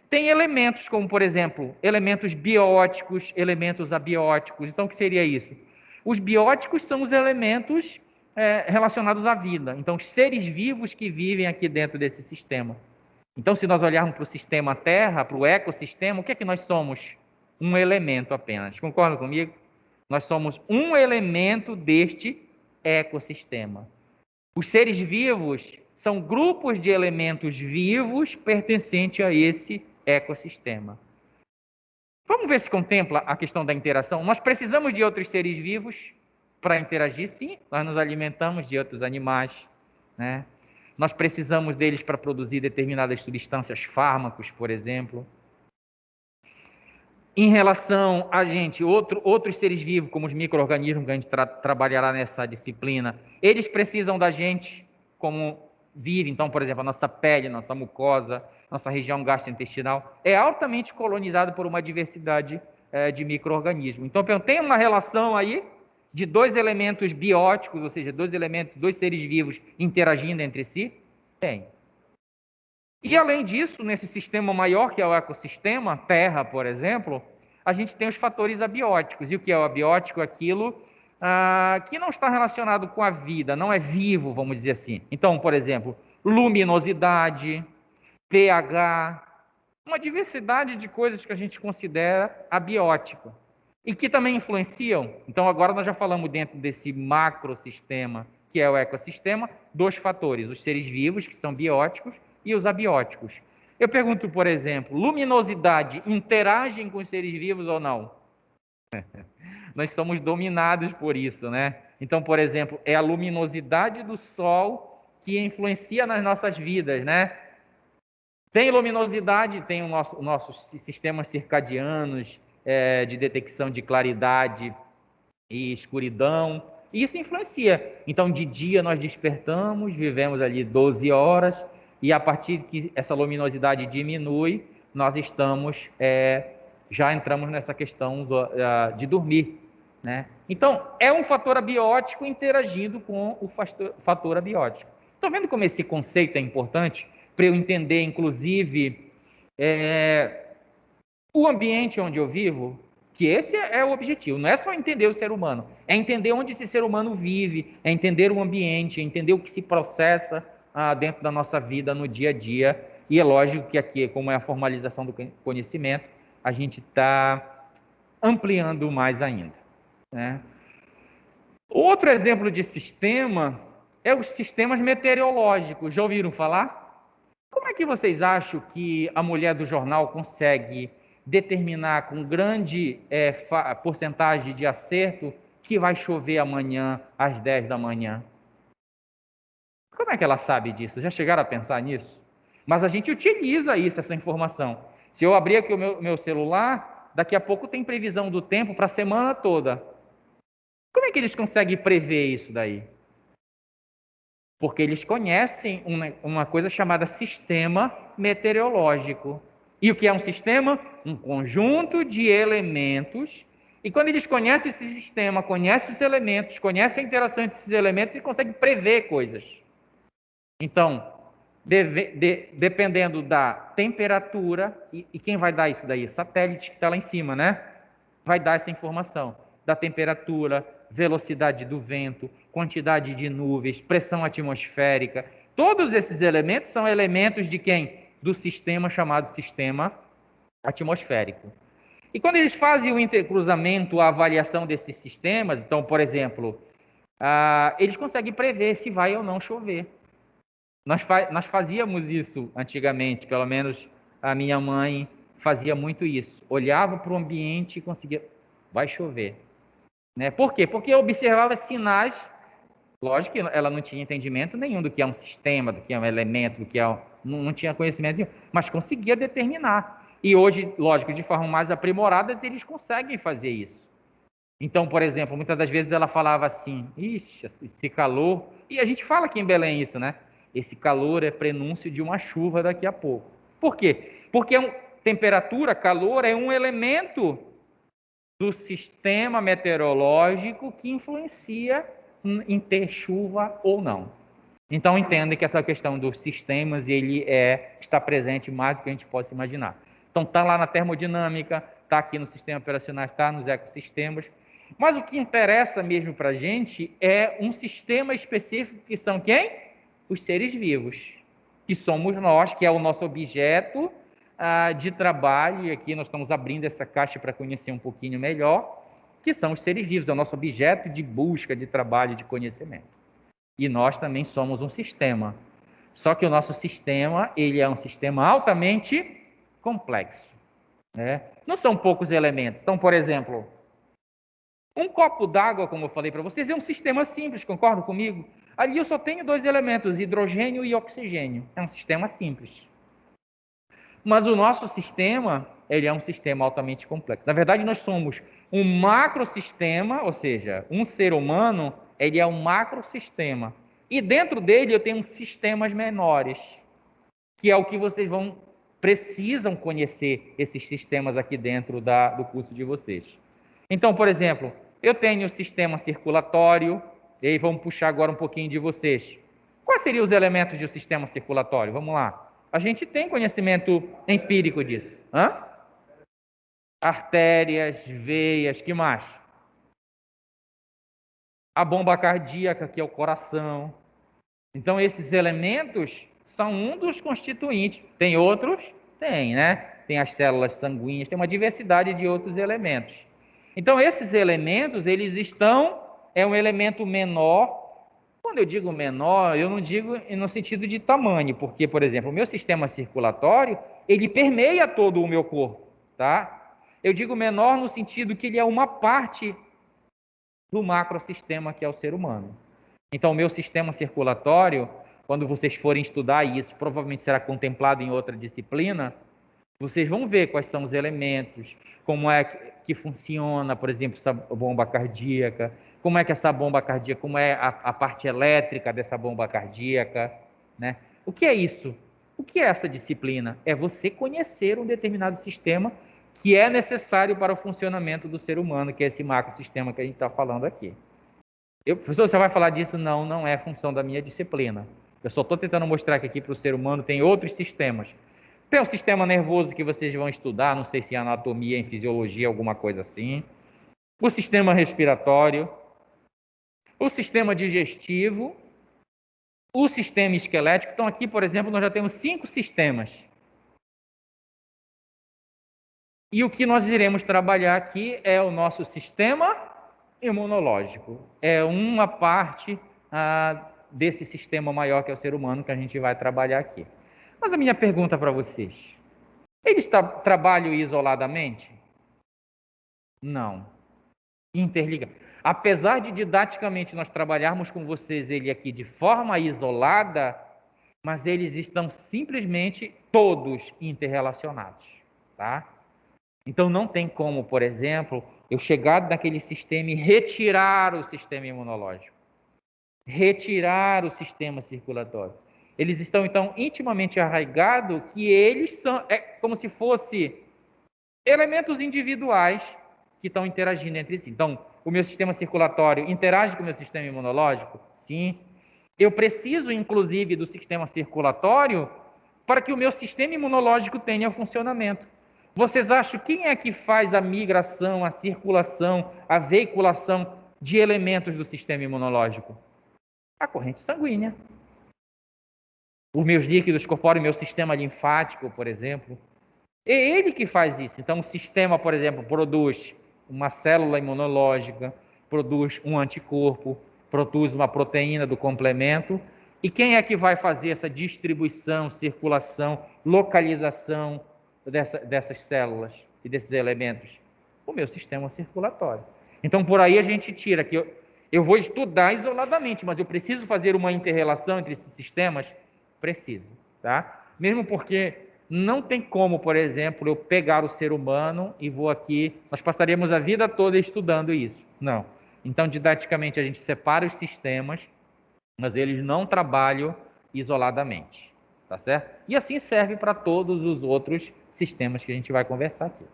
tem elementos como, por exemplo, elementos bióticos, elementos abióticos. Então, o que seria isso? Os bióticos são os elementos relacionados à vida. Então, os seres vivos que vivem aqui dentro desse sistema. Então, se nós olharmos para o sistema Terra, para o ecossistema, o que é que nós somos? Um elemento apenas. Concorda comigo? Nós somos um elemento deste ecossistema. Os seres vivos são grupos de elementos vivos pertencentes a esse ecossistema. Vamos ver se contempla a questão da interação. Nós precisamos de outros seres vivos para interagir, sim. Nós nos alimentamos de outros animais, né? Nós precisamos deles para produzir determinadas substâncias, fármacos, por exemplo. Em relação a gente, outros seres vivos, como os micro-organismos, que a gente trabalhará nessa disciplina, eles precisam da gente como vive. Então, por exemplo, a nossa pele, nossa mucosa, nossa região gastrointestinal é altamente colonizada por uma diversidade de micro-organismos. Então, tem uma relação aí de dois elementos bióticos, ou seja, dois seres vivos interagindo entre si? Tem. E, além disso, nesse sistema maior, que é o ecossistema, Terra, por exemplo, a gente tem os fatores abióticos. E o que é o abiótico? Aquilo que não está relacionado com a vida, não é vivo, vamos dizer assim. Então, por exemplo, luminosidade, pH, uma diversidade de coisas que a gente considera abiótico e que também influenciam. Então, agora nós já falamos dentro desse macrosistema, que é o ecossistema, dois fatores, os seres vivos, que são bióticos, e os abióticos. Eu pergunto, por exemplo, luminosidade interagem com os seres vivos ou não? Nós somos dominados por isso, né? Então, por exemplo, é a luminosidade do Sol que influencia nas nossas vidas, né? Tem luminosidade, tem os nossos sistemas circadianos de detecção de claridade e escuridão, e isso influencia. Então, de dia nós despertamos, vivemos ali 12 horas, e a partir que essa luminosidade diminui, nós já entramos nessa questão de dormir, né? Então, é um fator abiótico interagindo com o fator abiótico. Estão vendo como esse conceito é importante para eu entender, inclusive, o ambiente onde eu vivo? Que esse é o objetivo, não é só entender o ser humano, é entender onde esse ser humano vive, é entender o ambiente, é entender o que se processa dentro da nossa vida no dia a dia. E é lógico que aqui, como é a formalização do conhecimento, a gente está ampliando mais ainda, né? Outro exemplo de sistema é os sistemas meteorológicos. Já ouviram falar? Como é que vocês acham que a mulher do jornal consegue determinar com grande porcentagem de acerto que vai chover amanhã às 10 da manhã? Como é que ela sabe disso? Já chegaram a pensar nisso? Mas a gente utiliza essa informação. Se eu abrir aqui o meu celular, daqui a pouco tem previsão do tempo para a semana toda. Como é que eles conseguem prever isso daí? porque eles conhecem uma coisa chamada sistema meteorológico. E o que é um sistema? Um conjunto de elementos. E quando eles conhecem esse sistema, conhecem os elementos, conhecem a interação entre esses elementos, eles conseguem prever coisas. Então, dependendo da temperatura, e quem vai dar isso daí? O satélite que está lá em cima, né? Vai dar essa informação da temperatura, velocidade do vento, quantidade de nuvens, pressão atmosférica. Todos esses elementos são elementos de quem? Do sistema chamado sistema atmosférico. E quando eles fazem o intercruzamento, a avaliação desses sistemas, então, por exemplo, eles conseguem prever se vai ou não chover. Nós fazíamos isso antigamente, pelo menos a minha mãe fazia muito isso. Olhava para o ambiente e conseguia, vai chover. Né? Por quê? Porque observava sinais. Lógico que ela não tinha entendimento nenhum do que é um sistema, do que é um elemento, do que é não tinha conhecimento nenhum, mas conseguia determinar. E hoje, lógico, de forma mais aprimorada, eles conseguem fazer isso. Então, por exemplo, muitas das vezes ela falava assim, ixi, esse calor... E a gente fala aqui em Belém isso, né? Esse calor é prenúncio de uma chuva daqui a pouco. Por quê? Porque temperatura, calor, é um elemento do sistema meteorológico que influencia em ter chuva ou não. Então, entenda que essa questão dos sistemas, ele está presente mais do que a gente possa imaginar. Então, está lá na termodinâmica, está aqui no sistema operacional, está nos ecossistemas. Mas o que interessa mesmo para a gente é um sistema específico, que são quem? Os seres vivos, que somos nós, que é o nosso objeto de trabalho, e aqui nós estamos abrindo essa caixa para conhecer um pouquinho melhor, que são os seres vivos, é o nosso objeto de busca, de trabalho, de conhecimento. E nós também somos um sistema. Só que o nosso sistema, ele é um sistema altamente complexo. Né? Não são poucos elementos. Então, por exemplo, um copo d'água, como eu falei para vocês, é um sistema simples, concordam comigo? Ali eu só tenho dois elementos, hidrogênio e oxigênio. É um sistema simples. Mas o nosso sistema, ele é um sistema altamente complexo. Na verdade, nós somos um macrosistema, ou seja, um ser humano, ele é um macrosistema. E dentro dele eu tenho sistemas menores, que é o que vocês precisam conhecer esses sistemas aqui dentro do curso de vocês. Então, por exemplo, eu tenho o sistema circulatório, e aí vamos puxar agora um pouquinho de vocês. Quais seriam os elementos de um sistema circulatório? Vamos lá. A gente tem conhecimento empírico disso. Artérias, veias, que mais? A bomba cardíaca, que é o coração. Então, esses elementos são um dos constituintes. Tem outros? Tem, né? Tem as células sanguíneas, tem uma diversidade de outros elementos. Então, esses elementos, eles é um elemento menor. Quando eu digo menor, eu não digo no sentido de tamanho, porque, por exemplo, o meu sistema circulatório, ele permeia todo o meu corpo, tá? Eu digo menor no sentido que ele é uma parte do macrosistema que é o ser humano. Então, o meu sistema circulatório, quando vocês forem estudar isso, provavelmente será contemplado em outra disciplina, vocês vão ver quais são os elementos, como é que funciona, por exemplo, essa bomba cardíaca, como é que essa bomba cardíaca, como é a parte elétrica dessa bomba cardíaca, né? O que é isso? O que é essa disciplina? É você conhecer um determinado sistema que é necessário para o funcionamento do ser humano, que é esse macrosistema que a gente está falando aqui. Professor, você vai falar disso? Não, não é função da minha disciplina. Eu só estou tentando mostrar que aqui para o ser humano tem outros sistemas. Tem o sistema nervoso que vocês vão estudar, não sei se é anatomia, em fisiologia, alguma coisa assim. O sistema respiratório, o sistema digestivo, o sistema esquelético. Então aqui, por exemplo, nós já temos 5 sistemas. E o que nós iremos trabalhar aqui é o nosso sistema imunológico. É uma parte desse sistema maior que é o ser humano que a gente vai trabalhar aqui. Mas a minha pergunta para vocês, eles trabalham isoladamente? Não. Interligado. Apesar de didaticamente nós trabalharmos com vocês ele aqui de forma isolada, mas eles estão simplesmente todos interrelacionados, tá? Então não tem como, por exemplo, eu chegar naquele sistema e retirar o sistema imunológico. retirar o sistema circulatório. Eles estão, então, intimamente arraigados que eles são, como se fossem elementos individuais que estão interagindo entre si. Então, o meu sistema circulatório interage com o meu sistema imunológico? Sim. Eu preciso, inclusive, do sistema circulatório para que o meu sistema imunológico tenha funcionamento. Vocês acham quem é que faz a migração, a circulação, a veiculação de elementos do sistema imunológico? A corrente sanguínea. Os meus líquidos corpóreos, meu sistema linfático, por exemplo. É ele que faz isso. Então, o sistema, por exemplo, produz uma célula imunológica, produz um anticorpo, produz uma proteína do complemento. E quem é que vai fazer essa distribuição, circulação, localização dessas células e desses elementos? O meu sistema circulatório. Então, por aí a gente tira que eu vou estudar isoladamente, mas eu preciso fazer uma inter-relação entre esses sistemas? Preciso, tá? Mesmo porque não tem como, por exemplo, eu pegar o ser humano e vou aqui... Nós passaríamos a vida toda estudando isso. Não. Então, didaticamente, a gente separa os sistemas, mas eles não trabalham isoladamente, tá certo? E assim serve para todos os outros sistemas que a gente vai conversar aqui.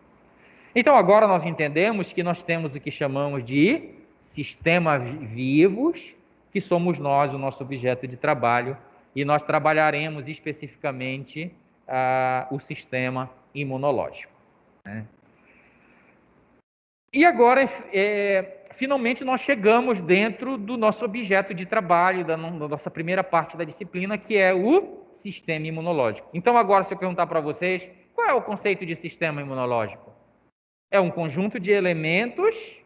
Então, agora nós entendemos que nós temos o que chamamos de sistemas vivos, que somos nós, o nosso objeto de trabalho, e nós trabalharemos especificamente o sistema imunológico, né? E agora, finalmente, nós chegamos dentro do nosso objeto de trabalho, da nossa primeira parte da disciplina, que é o sistema imunológico. Então, agora, se eu perguntar para vocês, qual é o conceito de sistema imunológico? É um conjunto de elementos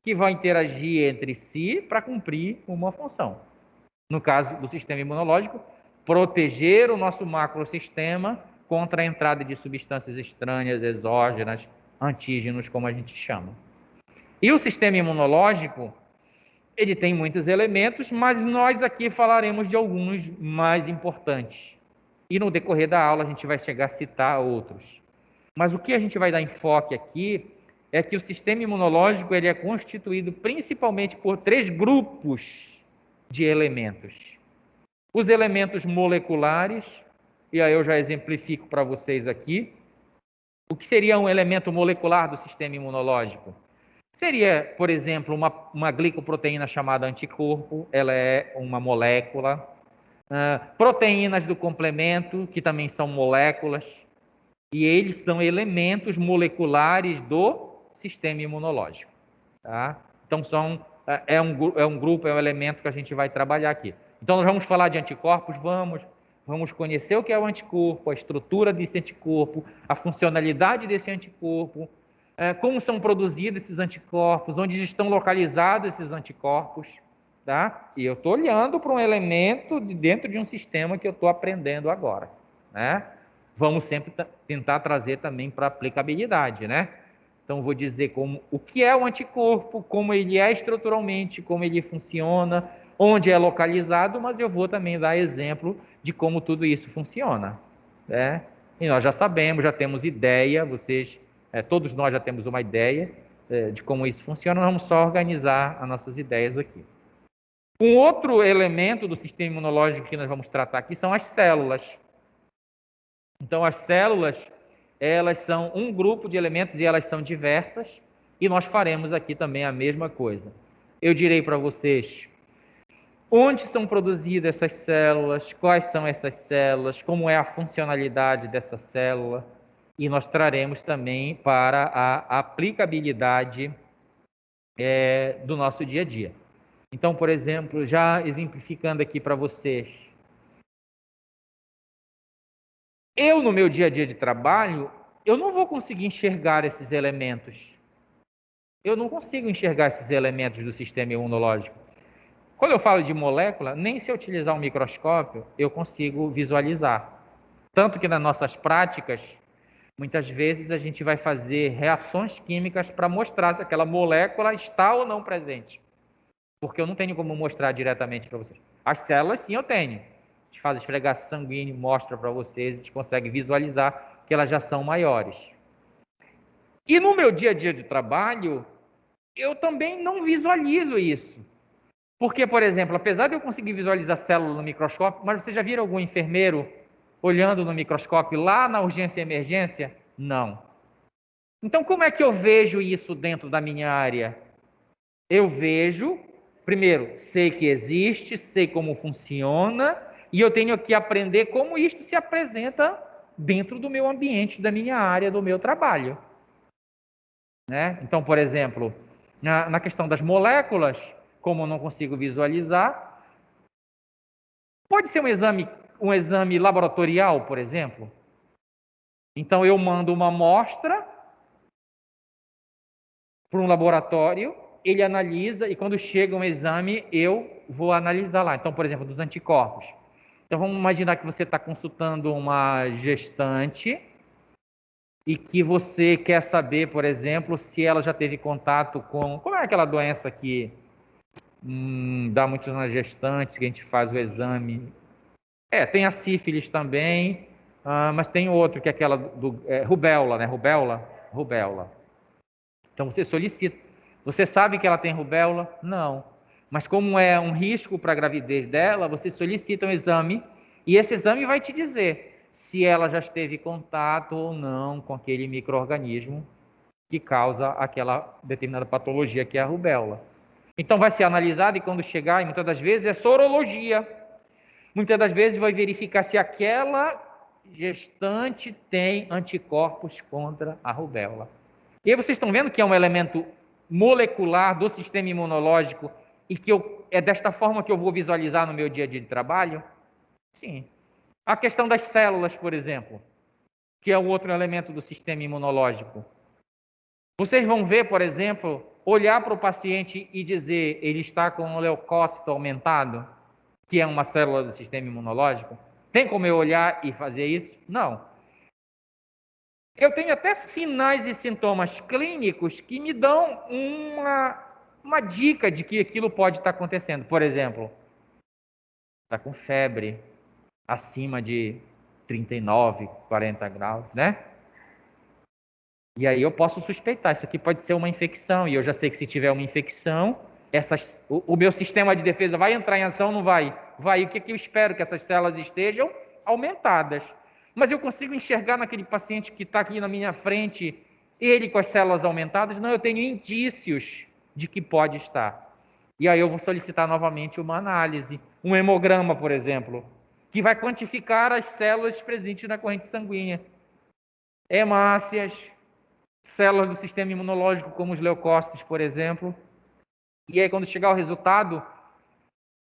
que vão interagir entre si para cumprir uma função. No caso do sistema imunológico, proteger o nosso macrosistema contra a entrada de substâncias estranhas, exógenas, antígenos, como a gente chama. E o sistema imunológico, ele tem muitos elementos, mas nós aqui falaremos de alguns mais importantes. E no decorrer da aula a gente vai chegar a citar outros. Mas o que a gente vai dar enfoque aqui é que o sistema imunológico ele é constituído principalmente por 3 grupos de elementos. Os elementos moleculares, e aí eu já exemplifico para vocês aqui. O que seria um elemento molecular do sistema imunológico? Seria, por exemplo, uma glicoproteína chamada anticorpo, ela é uma molécula. Proteínas do complemento, que também são moléculas, e eles são elementos moleculares do sistema imunológico, tá? Então, é um grupo, é um elemento que a gente vai trabalhar aqui. Então, nós vamos falar de anticorpos, vamos conhecer o que é o anticorpo, a estrutura desse anticorpo, a funcionalidade desse anticorpo, como são produzidos esses anticorpos, onde estão localizados esses anticorpos, tá? E eu estou olhando para um elemento dentro de um sistema que eu estou aprendendo agora, né? Vamos sempre tentar trazer também para aplicabilidade, né? Então, vou dizer o que é o anticorpo, como ele é estruturalmente, como ele funciona, onde é localizado, mas eu vou também dar exemplo de como tudo isso funciona, né? E nós já sabemos, já temos ideia, todos nós já temos uma ideia de como isso funciona, nós vamos só organizar as nossas ideias aqui. Um outro elemento do sistema imunológico que nós vamos tratar aqui são as células. Então, as células, elas são um grupo de elementos e elas são diversas, e nós faremos aqui também a mesma coisa. Eu direi para vocês onde são produzidas essas células, quais são essas células, como é a funcionalidade dessa célula, e nós traremos também para a aplicabilidade do nosso dia a dia. Então, por exemplo, já exemplificando aqui para vocês, no meu dia a dia de trabalho, eu não vou conseguir enxergar esses elementos. Eu não consigo enxergar esses elementos do sistema imunológico. Quando eu falo de molécula, nem se eu utilizar um microscópio, eu consigo visualizar. Tanto que nas nossas práticas, muitas vezes a gente vai fazer reações químicas para mostrar se aquela molécula está ou não presente. Porque eu não tenho como mostrar diretamente para vocês. As células, sim, eu tenho. A gente faz esfregação sanguínea, mostra para vocês, a gente consegue visualizar que elas já são maiores. E no meu dia a dia de trabalho, eu também não visualizo isso. Porque, por exemplo, apesar de eu conseguir visualizar célula no microscópio, mas você já viram algum enfermeiro olhando no microscópio lá na urgência e emergência? Não. Então, como é que eu vejo isso dentro da minha área? Eu vejo, primeiro, sei que existe, sei como funciona, e eu tenho que aprender como isto se apresenta dentro do meu ambiente, da minha área, do meu trabalho. Né? Então, por exemplo, na questão das moléculas, como eu não consigo visualizar, pode ser um exame laboratorial, por exemplo. Então, eu mando uma amostra para um laboratório, ele analisa e quando chega um exame, eu vou analisar lá. Então, por exemplo, dos anticorpos. Então, vamos imaginar que você está consultando uma gestante e que você quer saber, por exemplo, se ela já teve contato com... Como é aquela doença que dá muito nas gestantes, que a gente faz o exame? Tem a sífilis também, mas tem outro, que é aquela rubéola, né? Rubéola. Então, você solicita. Você sabe que ela tem rubéola? Não. Mas como é um risco para a gravidez dela, você solicita um exame e esse exame vai te dizer se ela já esteve em contato ou não com aquele micro-organismo que causa aquela determinada patologia que é a rubéola. Então vai ser analisado e quando chegar, e muitas das vezes é sorologia. Muitas das vezes vai verificar se aquela gestante tem anticorpos contra a rubéola. E aí vocês estão vendo que é um elemento molecular do sistema imunológico e que é desta forma que eu vou visualizar no meu dia a dia de trabalho? Sim. A questão das células, por exemplo, que é o outro elemento do sistema imunológico. Vocês vão ver, por exemplo, olhar para o paciente e dizer ele está com um leucócito aumentado, que é uma célula do sistema imunológico. Tem como eu olhar e fazer isso? Não. Eu tenho até sinais e sintomas clínicos que me dão uma dica de que aquilo pode estar acontecendo. Por exemplo, está com febre acima de 39, 40 graus, né? E aí eu posso suspeitar, isso aqui pode ser uma infecção, e eu já sei que se tiver uma infecção, o meu sistema de defesa vai entrar em ação ou não vai? Vai. E o que eu espero? Que essas células estejam aumentadas. Mas eu consigo enxergar naquele paciente que está aqui na minha frente, ele com as células aumentadas? Não, eu tenho indícios de que pode estar. E aí eu vou solicitar novamente uma análise, um hemograma, por exemplo, que vai quantificar as células presentes na corrente sanguínea. Hemácias, células do sistema imunológico, como os leucócitos, por exemplo. E aí, quando chegar o resultado,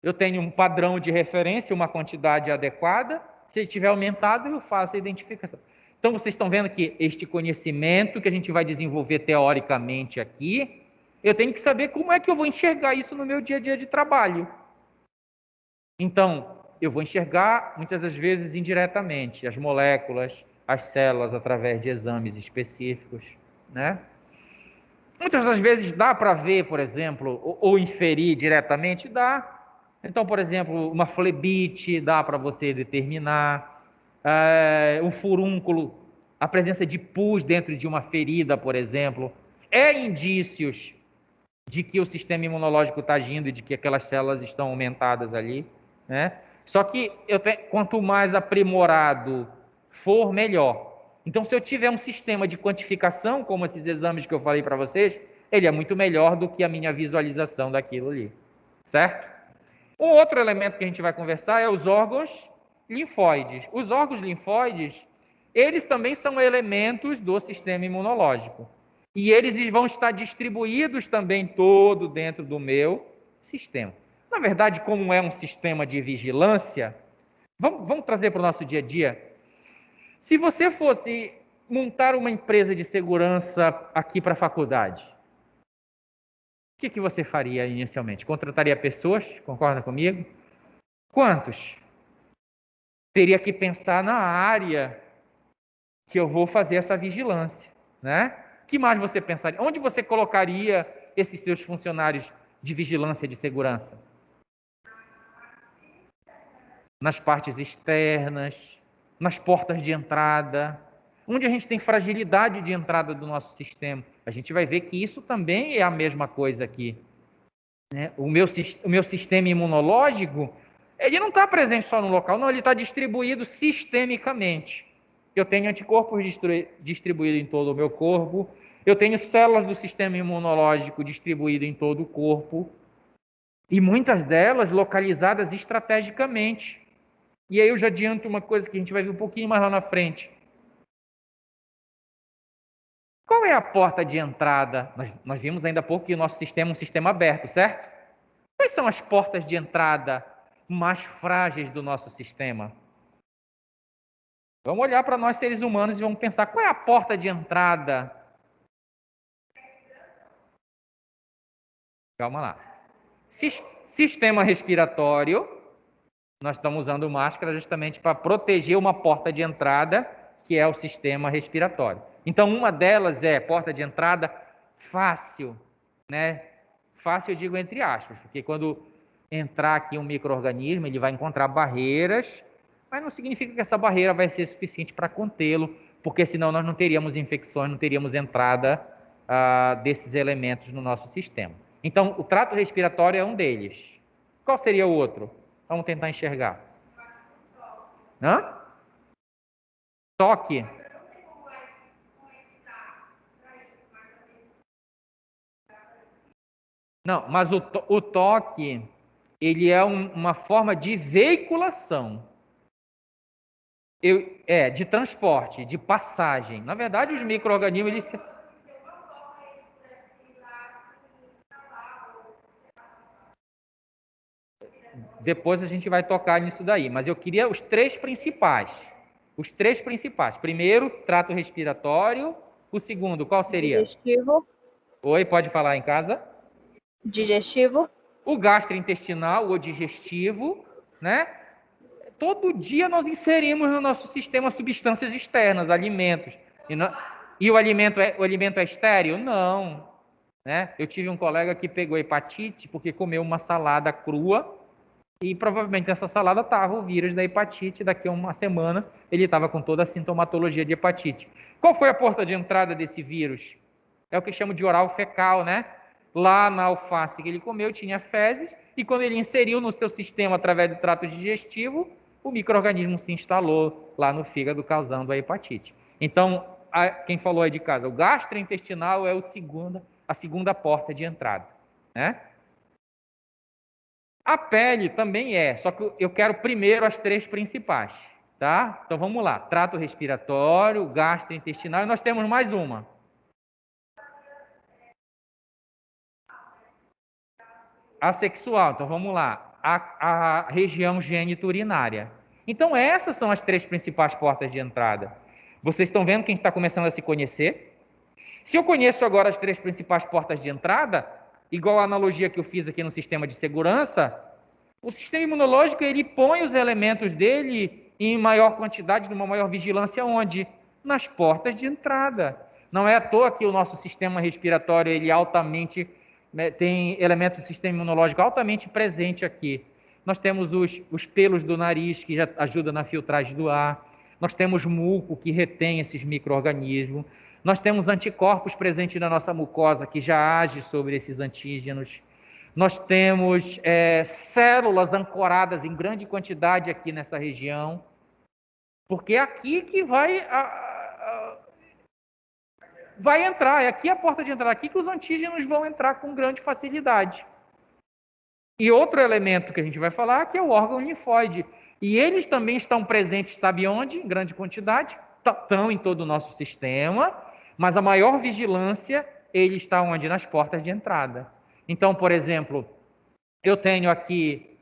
eu tenho um padrão de referência, uma quantidade adequada. Se ele tiver aumentado, eu faço a identificação. Então, vocês estão vendo que este conhecimento que a gente vai desenvolver teoricamente aqui, eu tenho que saber como é que eu vou enxergar isso no meu dia a dia de trabalho. Então, eu vou enxergar, muitas das vezes, indiretamente, as moléculas, as células, através de exames específicos, né? Muitas das vezes dá para ver, por exemplo, ou inferir diretamente, dá. Então, por exemplo, uma flebite dá para você determinar, um furúnculo, a presença de pus dentro de uma ferida, por exemplo, indícios de que o sistema imunológico está agindo e de que aquelas células estão aumentadas ali, né? Só que quanto mais aprimorado for, melhor. Então, se eu tiver um sistema de quantificação, como esses exames que eu falei para vocês, ele é muito melhor do que a minha visualização daquilo ali, certo? Um outro elemento que a gente vai conversar é os órgãos linfóides. Os órgãos linfóides, eles também são elementos do sistema imunológico. E eles vão estar distribuídos também todo dentro do meu sistema. Na verdade, como é um sistema de vigilância, vamos trazer para o nosso dia a dia. Se você fosse montar uma empresa de segurança aqui para a faculdade, o que você faria inicialmente? Contrataria pessoas? Concorda comigo? Quantos? Teria que pensar na área que eu vou fazer essa vigilância, né? Que mais você pensaria? Onde você colocaria esses seus funcionários de vigilância e de segurança? Nas partes externas, nas portas de entrada, onde a gente tem fragilidade de entrada do nosso sistema. A gente vai ver que isso também é a mesma coisa aqui. né? O meu sistema imunológico, ele não está presente só no local, não, ele está distribuído sistemicamente. Eu tenho anticorpos distribuídos em todo o meu corpo, eu tenho células do sistema imunológico distribuídas em todo o corpo, e muitas delas localizadas estrategicamente. E aí eu já adianto uma coisa que a gente vai ver um pouquinho mais lá na frente. Qual é a porta de entrada? Nós vimos ainda há pouco que o nosso sistema é um sistema aberto, certo? Quais são as portas de entrada mais frágeis do nosso sistema? Vamos olhar para nós seres humanos e vamos pensar qual é a porta de entrada. Calma lá. Sistema respiratório. Nós estamos usando máscara justamente para proteger uma porta de entrada, que é o sistema respiratório. Então, uma delas é porta de entrada fácil, né? Fácil eu digo entre aspas, porque quando entrar aqui um micro-organismo, ele vai encontrar barreiras, mas não significa que essa barreira vai ser suficiente para contê-lo, porque senão nós não teríamos infecções, não teríamos entrada desses elementos no nosso sistema. Então, o trato respiratório é um deles. Qual seria o outro? Vamos tentar enxergar. Hã? Toque. Não, mas o toque, ele é uma forma de veiculação. De transporte, de passagem. Na verdade, os micro-organismos, eles... Depois a gente vai tocar nisso daí, mas eu queria os três principais. Os três principais. Primeiro, trato respiratório. O segundo, qual seria? Digestivo. Oi, pode falar em casa? Digestivo. O gastrointestinal, o digestivo, né? Todo dia nós inserimos no nosso sistema substâncias externas, alimentos. E o alimento é estéril? Não. Né? Eu tive um colega que pegou hepatite porque comeu uma salada crua e provavelmente nessa salada estava o vírus da hepatite. Daqui a uma semana ele estava com toda a sintomatologia de hepatite. Qual foi a porta de entrada desse vírus? É o que chama de oral fecal, né? Lá na alface que ele comeu tinha fezes e quando ele inseriu no seu sistema através do trato digestivo, o micro-organismo se instalou lá no fígado, causando a hepatite. Então, quem falou aí de casa, o gastrointestinal é a segunda porta de entrada, né? A pele também só que eu quero primeiro as três principais, tá? Então vamos lá, trato respiratório, gastrointestinal e nós temos mais uma. Assexual, então vamos lá, a região geniturinária. Então essas são as três principais portas de entrada. Vocês estão vendo que a gente está começando a se conhecer? Se eu conheço agora as três principais portas de entrada, igual a analogia que eu fiz aqui no sistema de segurança, o sistema imunológico ele põe os elementos dele em maior quantidade, numa maior vigilância onde? Nas portas de entrada. Não é à toa que o nosso sistema respiratório ele altamente tem elementos do sistema imunológico altamente presente aqui. Nós temos os pelos do nariz, que já ajudam na filtragem do ar. Nós temos muco, que retém esses micro-organismos. Nós temos anticorpos presentes na nossa mucosa, que já age sobre esses antígenos. Nós temos células ancoradas em grande quantidade aqui nessa região. Porque é aqui que vai entrar, é aqui a porta de entrada, aqui que os antígenos vão entrar com grande facilidade. E outro elemento que a gente vai falar que é o órgão linfóide. E eles também estão presentes, sabe onde? Em grande quantidade. Estão em todo o nosso sistema, mas a maior vigilância, ele está onde? Nas portas de entrada. Então, por exemplo, eu tenho aqui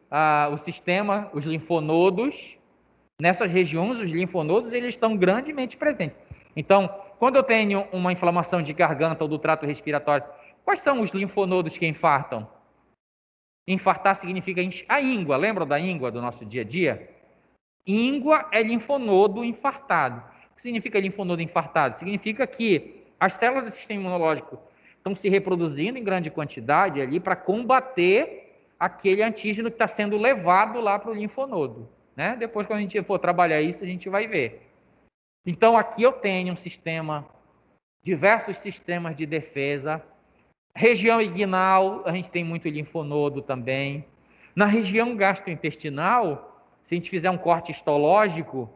o sistema, os linfonodos. Nessas regiões, os linfonodos eles estão grandemente presentes. Então, quando eu tenho uma inflamação de garganta ou do trato respiratório, quais são os linfonodos que infartam? Infartar significa a íngua. Lembra da íngua do nosso dia a dia? Íngua é linfonodo infartado. O que significa linfonodo infartado? Significa que as células do sistema imunológico estão se reproduzindo em grande quantidade ali para combater aquele antígeno que está sendo levado lá para o linfonodo. Né? Depois, quando a gente for trabalhar isso, a gente vai ver. Então, aqui eu tenho um sistema, diversos sistemas de defesa Região inguinal, a gente tem muito linfonodo também. Na região gastrointestinal, se a gente fizer um corte histológico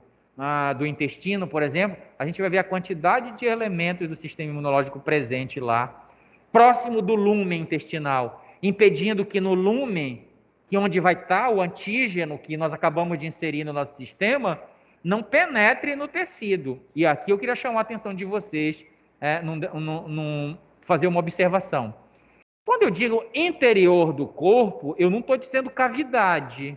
do intestino, por exemplo, a gente vai ver a quantidade de elementos do sistema imunológico presente lá, próximo do lúmen intestinal, impedindo que no lúmen, que é onde vai estar o antígeno que nós acabamos de inserir no nosso sistema, não penetre no tecido. E aqui eu queria chamar a atenção de vocês, fazer uma observação. Quando eu digo interior do corpo, eu não estou dizendo cavidade,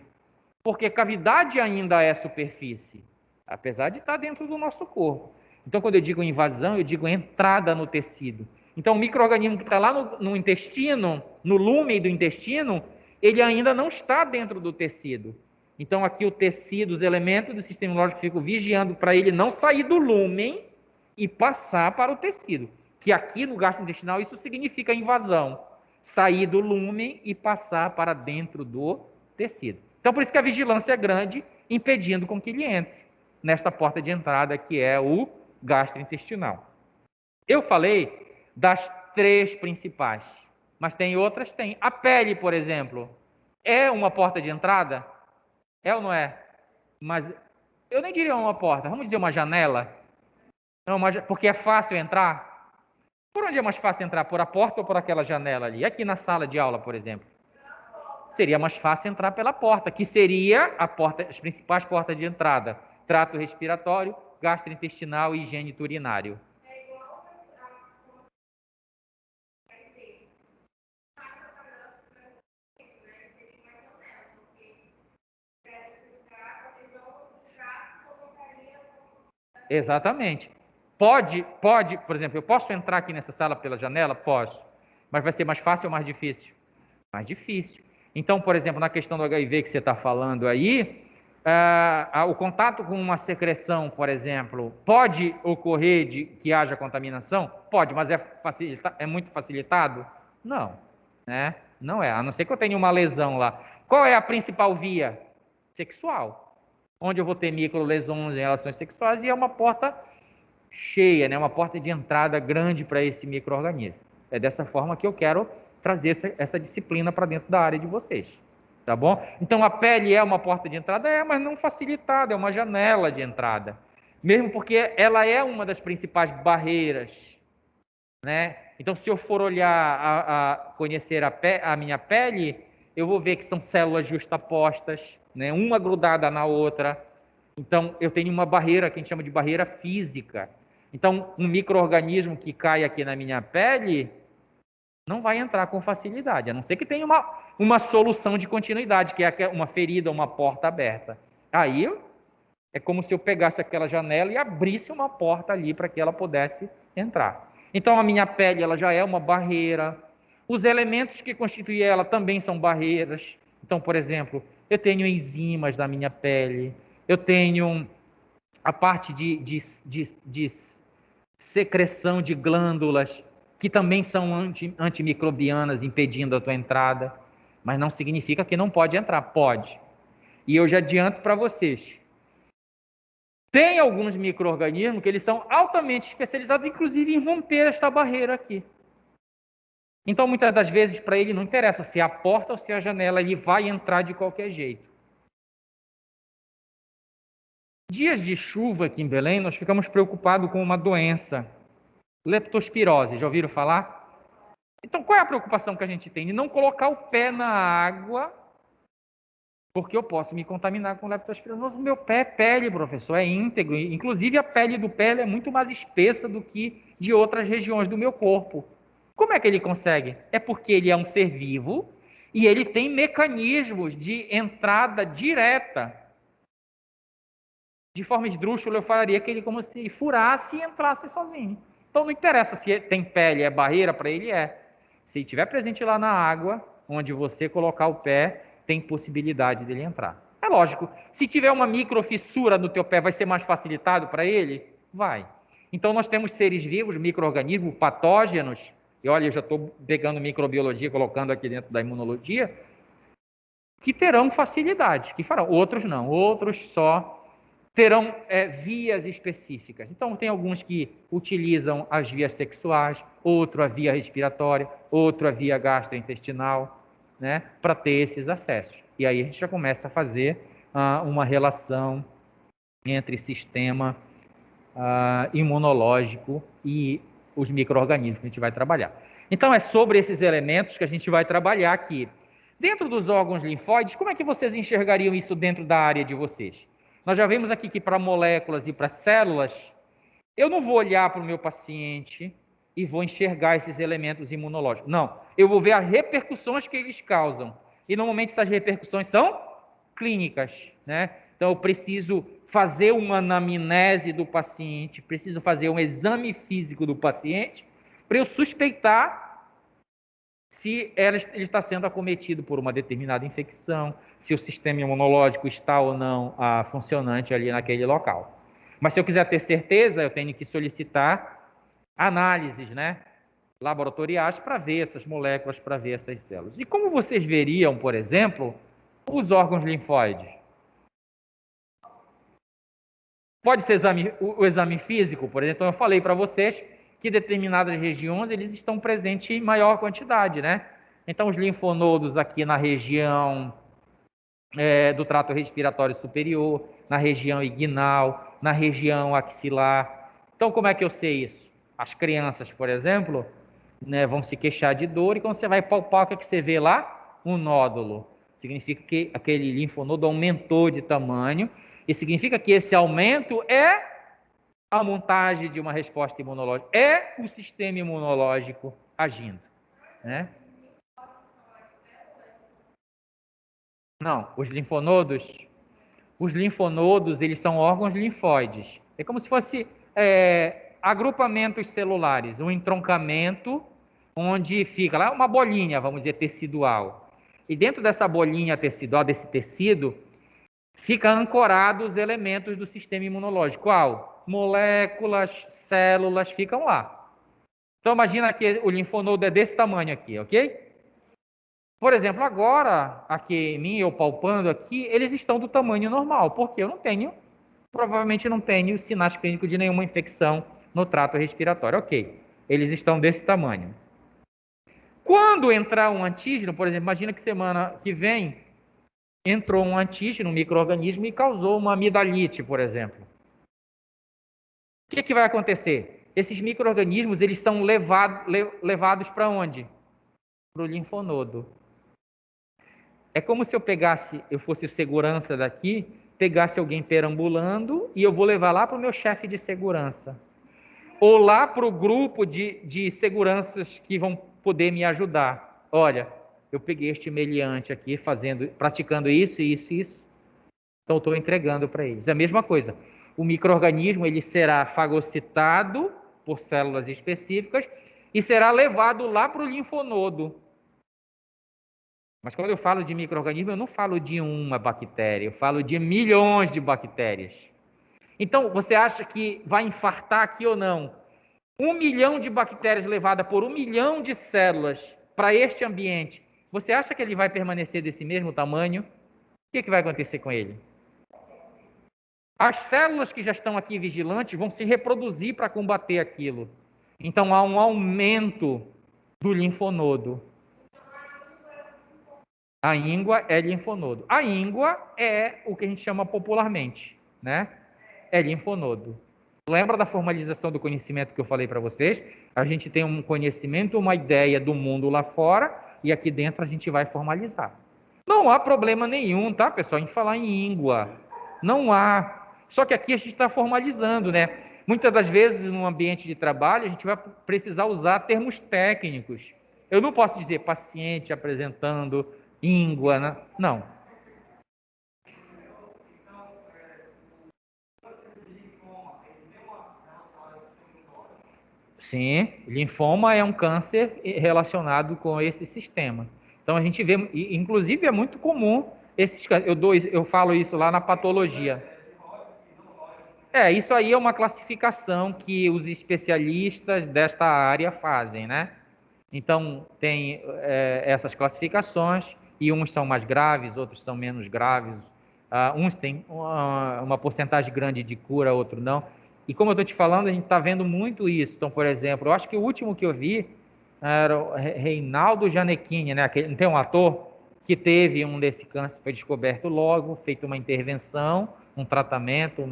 porque cavidade ainda é superfície, apesar de estar dentro do nosso corpo. Então, quando eu digo invasão, eu digo entrada no tecido. Então, o micro-organismo que está lá no intestino, no lúmen do intestino, ele ainda não está dentro do tecido. Então, aqui o tecido, os elementos do sistema imunológico ficam vigiando para ele não sair do lúmen e passar para o tecido. Que aqui no gastrointestinal isso significa invasão. Sair do lúmen e passar para dentro do tecido. Então, por isso que a vigilância é grande, impedindo com que ele entre nesta porta de entrada, que é o gastrointestinal. Eu falei das 3 principais, mas tem outras, tem. A pele, por exemplo, é uma porta de entrada? É ou não é? Mas eu nem diria uma porta, vamos dizer uma janela? Não, porque é fácil entrar? Por onde é mais fácil entrar? Por a porta ou por aquela janela ali? Aqui na sala de aula, por exemplo. Seria mais fácil entrar pela porta, que seria as principais portas de entrada. Trato respiratório, gastrointestinal e higiene urinário. Exatamente. Pode, por exemplo, eu posso entrar aqui nessa sala pela janela? Posso. Mas vai ser mais fácil ou mais difícil? Mais difícil. Então, por exemplo, na questão do HIV que você está falando aí, o contato com uma secreção, por exemplo, pode ocorrer de que haja contaminação? Pode, mas é muito facilitado? Não, né? Não é, a não ser que eu tenha uma lesão lá. Qual é a principal via? Sexual. Onde eu vou ter microlesões em relações sexuais e é uma porta cheia, né? Uma porta de entrada grande para esse micro-organismo. É dessa forma que eu quero trazer essa disciplina para dentro da área de vocês, tá bom? Então, a pele é uma porta de entrada? É, mas não facilitada, é uma janela de entrada. Mesmo porque ela é uma das principais barreiras, né? Então, se eu for olhar, conhecer a minha pele, eu vou ver que são células justapostas, né? Uma grudada na outra. Então, eu tenho uma barreira que a gente chama de barreira física. Então, um micro-organismo que cai aqui na minha pele não vai entrar com facilidade, a não ser que tenha uma solução de continuidade, que é uma ferida, uma porta aberta. Aí é como se eu pegasse aquela janela e abrisse uma porta ali para que ela pudesse entrar. Então a minha pele ela já é uma barreira. Os elementos que constituem ela também são barreiras. Então, por exemplo, eu tenho enzimas na minha pele, eu tenho a parte de secreção de glândulas, que também são antimicrobianas, impedindo a tua entrada, mas não significa que não pode entrar, pode. E eu já adianto para vocês, tem alguns micro-organismos que eles são altamente especializados, inclusive em romper esta barreira aqui. Então, muitas das vezes, para ele não interessa se é a porta ou se é a janela, ele vai entrar de qualquer jeito. Dias de chuva aqui em Belém, nós ficamos preocupados com uma doença, leptospirose, já ouviram falar? Então, qual é a preocupação que a gente tem? De não colocar o pé na água, porque eu posso me contaminar com leptospirose. O meu pé é pele, professor, é íntegro. Inclusive, a pele do pé é muito mais espessa do que de outras regiões do meu corpo. Como é que ele consegue? É porque ele é um ser vivo e ele tem mecanismos de entrada direta. De forma esdrúxula, eu falaria que ele como se furasse e entrasse sozinho. Então, não interessa se tem pele, é barreira para ele, é. Se estiver presente lá na água, onde você colocar o pé, tem possibilidade dele entrar. É lógico, se tiver uma microfissura no teu pé, vai ser mais facilitado para ele? Vai. Então, nós temos seres vivos, micro-organismos, patógenos, e olha, eu já estou pegando microbiologia, colocando aqui dentro da imunologia, que terão facilidade, que farão. Outros não, outros só terão vias específicas. Então, tem alguns que utilizam as vias sexuais, outro a via respiratória, outro a via gastrointestinal, né, para ter esses acessos. E aí a gente já começa a fazer uma relação entre sistema imunológico e os micro-organismos que a gente vai trabalhar. Então, é sobre esses elementos que a gente vai trabalhar aqui. Dentro dos órgãos linfóides, como é que vocês enxergariam isso dentro da área de vocês? Nós já vimos aqui que para moléculas e para células, eu não vou olhar para o meu paciente e vou enxergar esses elementos imunológicos. Não, eu vou ver as repercussões que eles causam. E normalmente essas repercussões são clínicas, né? Então eu preciso fazer uma anamnese do paciente, preciso fazer um exame físico do paciente para eu suspeitar se ele está sendo acometido por uma determinada infecção, se o sistema imunológico está ou não funcionante ali naquele local. Mas se eu quiser ter certeza, eu tenho que solicitar análises, né, laboratoriais para ver essas moléculas, para ver essas células. E como vocês veriam, por exemplo, os órgãos linfóides? Pode ser o exame físico, por exemplo. Então, eu falei para vocês que determinadas regiões eles estão presentes em maior quantidade, né? Então, os linfonodos aqui na região do trato respiratório superior, na região inguinal, na região axilar. Então, como é que eu sei isso? As crianças, por exemplo, né, vão se queixar de dor e quando você vai palpar, o que você vê lá? Um nódulo. Significa que aquele linfonodo aumentou de tamanho e significa que esse aumento é a montagem de uma resposta imunológica, é o sistema imunológico agindo, né? Não, os linfonodos, eles são órgãos linfóides. É como se fosse agrupamentos celulares, um entroncamento onde fica lá uma bolinha, vamos dizer, tecidual. E dentro dessa bolinha tecidual, desse tecido, fica ancorado os elementos do sistema imunológico. Qual? Moléculas, células ficam lá. Então imagina que o linfonodo é desse tamanho aqui, ok? Por exemplo, agora, aqui em mim, eu palpando aqui, eles estão do tamanho normal, porque eu não tenho, provavelmente não tenho sinais clínicos de nenhuma infecção no trato respiratório. Ok, eles estão desse tamanho. Quando entrar um antígeno, por exemplo, imagina que semana que vem entrou um antígeno, um micro-organismo e causou uma amidalite, por exemplo. O que vai acontecer? Esses micro-organismos, eles são levados para onde? Para o linfonodo. É como se eu fosse o segurança daqui, pegasse alguém perambulando e eu vou levar lá para o meu chefe de segurança. Ou lá para o grupo de seguranças que vão poder me ajudar. Olha, eu peguei este meliante aqui, praticando isso, isso, isso. Então, eu estou entregando para eles. É a mesma coisa. O micro-organismo ele será fagocitado por células específicas e será levado lá para o linfonodo. Mas quando eu falo de micro-organismo, eu não falo de uma bactéria, eu falo de milhões de bactérias. Então, você acha que vai infartar aqui ou não? 1 milhão de bactérias levadas por 1 milhão de células para este ambiente. Você acha que ele vai permanecer desse mesmo tamanho? O que vai acontecer com ele? As células que já estão aqui vigilantes vão se reproduzir para combater aquilo. Então, há um aumento do linfonodo. A íngua é linfonodo. A íngua é o que a gente chama popularmente, né? É linfonodo. Lembra da formalização do conhecimento que eu falei para vocês? A gente tem um conhecimento, uma ideia do mundo lá fora e aqui dentro a gente vai formalizar. Não há problema nenhum, tá, pessoal, em falar em íngua. Não há. Só que aqui a gente está formalizando, né? Muitas das vezes, no ambiente de trabalho, a gente vai precisar usar termos técnicos. Eu não posso dizer paciente apresentando íngua, né? Não. Sim, linfoma é um câncer relacionado com esse sistema. Então a gente vê, inclusive é muito comum esses cânceres. Eu falo isso lá na patologia. Isso aí é uma classificação que os especialistas desta área fazem, né? Então tem essas classificações e uns são mais graves, outros são menos graves. Uns têm uma porcentagem grande de cura, outro não. E como eu estou te falando, a gente está vendo muito isso. Então, por exemplo, eu acho que o último que eu vi era o Reinaldo Gianecchini, né? Não tem um ator que teve um desse câncer, foi descoberto logo, feito uma intervenção, um tratamento,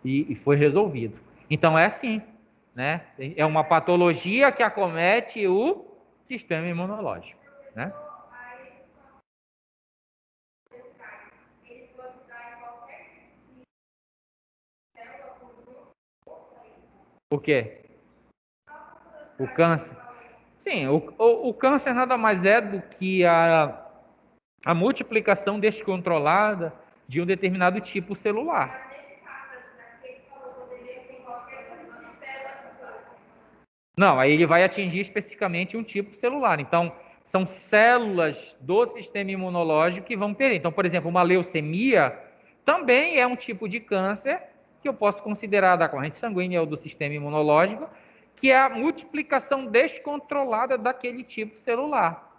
e foi resolvido. Então é assim, né? É uma patologia que acomete o sistema imunológico, né? O quê? O câncer? Sim, o câncer nada mais é do que a multiplicação descontrolada de um determinado tipo celular. Não, aí ele vai atingir especificamente um tipo celular. Então, são células do sistema imunológico que vão perder. Então, por exemplo, uma leucemia também é um tipo de câncer que eu posso considerar da corrente sanguínea ou do sistema imunológico, que é a multiplicação descontrolada daquele tipo celular,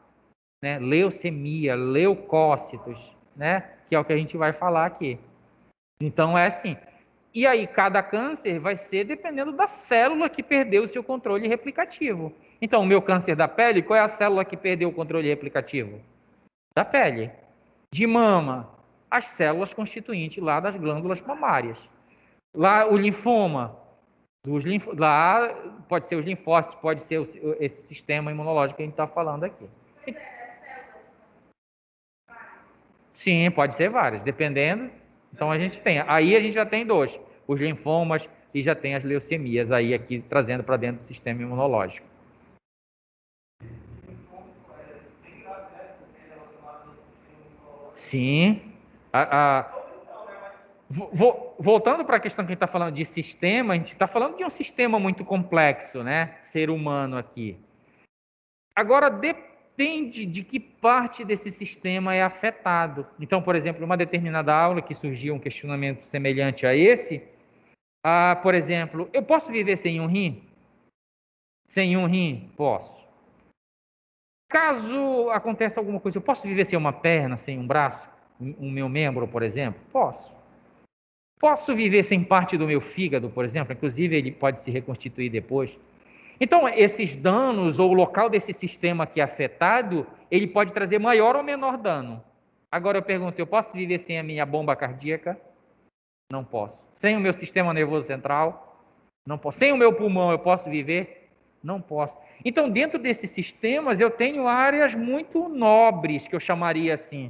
né? Leucemia, leucócitos, né? Que é o que a gente vai falar aqui. Então, é assim. E aí, cada câncer vai ser dependendo da célula que perdeu o seu controle replicativo. Então, o meu câncer da pele, qual é a célula que perdeu o controle replicativo? Da pele. De mama, as células constituintes lá das glândulas mamárias. Lá, o linfoma, lá pode ser os linfócitos, pode ser esse sistema imunológico que a gente está falando aqui. Sim, pode ser vários, dependendo. Então a gente tem. Aí a gente já tem dois: os linfomas e já tem as leucemias aí aqui trazendo para dentro do sistema imunológico. Sim. Voltando para a questão que a gente está falando de sistema, a gente está falando de um sistema muito complexo, né? Ser humano aqui. Agora, depende de que parte desse sistema é afetado. Então, por exemplo, uma determinada aula que surgiu um questionamento semelhante a esse, por exemplo, eu posso viver sem um rim? Sem um rim? Posso. Caso aconteça alguma coisa, eu posso viver sem uma perna, sem um braço? Um meu membro, por exemplo? Posso. Posso viver sem parte do meu fígado, por exemplo? Inclusive, ele pode se reconstituir depois. Então, esses danos, ou o local desse sistema que é afetado, ele pode trazer maior ou menor dano. Agora eu pergunto, eu posso viver sem a minha bomba cardíaca? Não posso. Sem o meu sistema nervoso central? Não posso. Sem o meu pulmão, eu posso viver? Não posso. Então, dentro desses sistemas, eu tenho áreas muito nobres, que eu chamaria assim.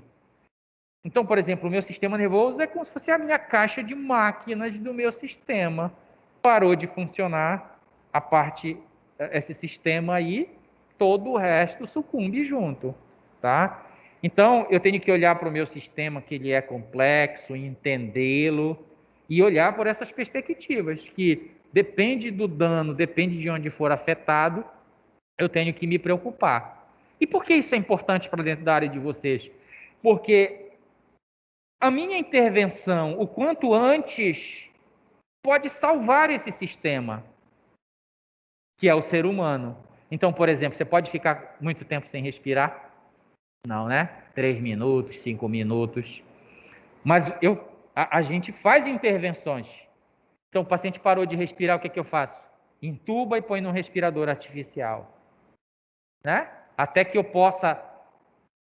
Então, por exemplo, o meu sistema nervoso é como se fosse a minha caixa de máquinas do meu sistema. Parou de funcionar esse sistema aí, todo o resto sucumbe junto, tá? Então, eu tenho que olhar para o meu sistema, que ele é complexo, entendê-lo e olhar por essas perspectivas, que depende do dano, depende de onde for afetado, eu tenho que me preocupar. E por que isso é importante para dentro da área de vocês? Porque a minha intervenção, o quanto antes, pode salvar esse sistema, que é o ser humano. Então, por exemplo, você pode ficar muito tempo sem respirar? Não, né? 3 minutos, 5 minutos. Mas a gente faz intervenções. Então, o paciente parou de respirar, o que eu faço? Entuba e põe num respirador artificial, né? Até que eu possa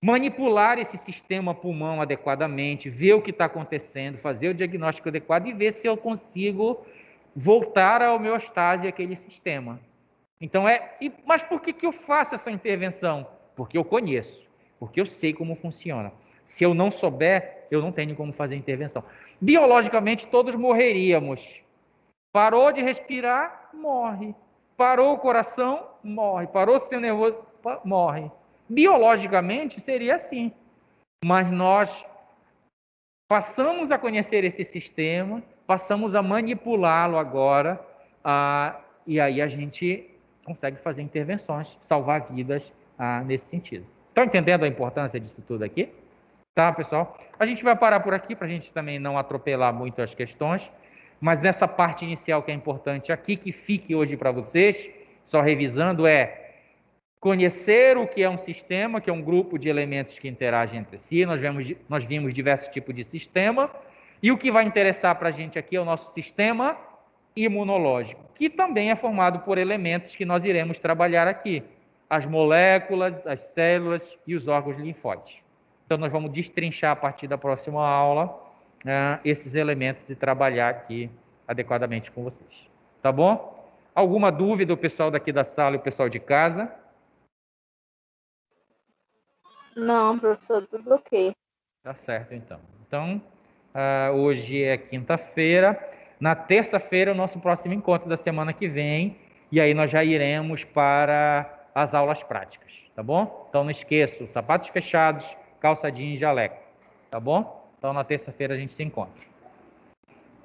manipular esse sistema pulmão adequadamente, ver o que está acontecendo, fazer o diagnóstico adequado e ver se eu consigo voltar à homeostase aquele sistema. Então mas por que eu faço essa intervenção? Porque eu conheço, porque eu sei como funciona. Se eu não souber, eu não tenho como fazer a intervenção. Biologicamente, todos morreríamos. Parou de respirar, morre. Parou o coração, morre. Parou o sistema nervoso, morre. Biologicamente seria assim. Mas nós passamos a conhecer esse sistema, passamos a manipulá-lo agora, e aí a gente consegue fazer intervenções, salvar vidas nesse sentido. Estão entendendo a importância disso tudo aqui? Tá, pessoal? A gente vai parar por aqui para a gente também não atropelar muito as questões, mas nessa parte inicial que é importante aqui, que fique hoje para vocês, só revisando, conhecer o que é um sistema, que é um grupo de elementos que interagem entre si. Nós vimos diversos tipos de sistema. E o que vai interessar para a gente aqui é o nosso sistema imunológico, que também é formado por elementos que nós iremos trabalhar aqui. As moléculas, as células e os órgãos linfóides. Então, nós vamos destrinchar a partir da próxima aula esses elementos e trabalhar aqui adequadamente com vocês. Tá bom? Alguma dúvida, o pessoal daqui da sala e o pessoal de casa? Não, professor, tudo ok. Tá certo, então. Então, hoje é quinta-feira. Na terça-feira é o nosso próximo encontro da semana que vem. E aí nós já iremos para as aulas práticas, tá bom? Então não esqueça, sapatos fechados, calça jeans e jaleco, tá bom? Então na terça-feira a gente se encontra.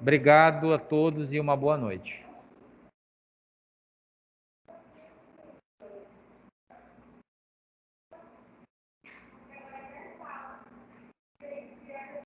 Obrigado a todos e uma boa noite.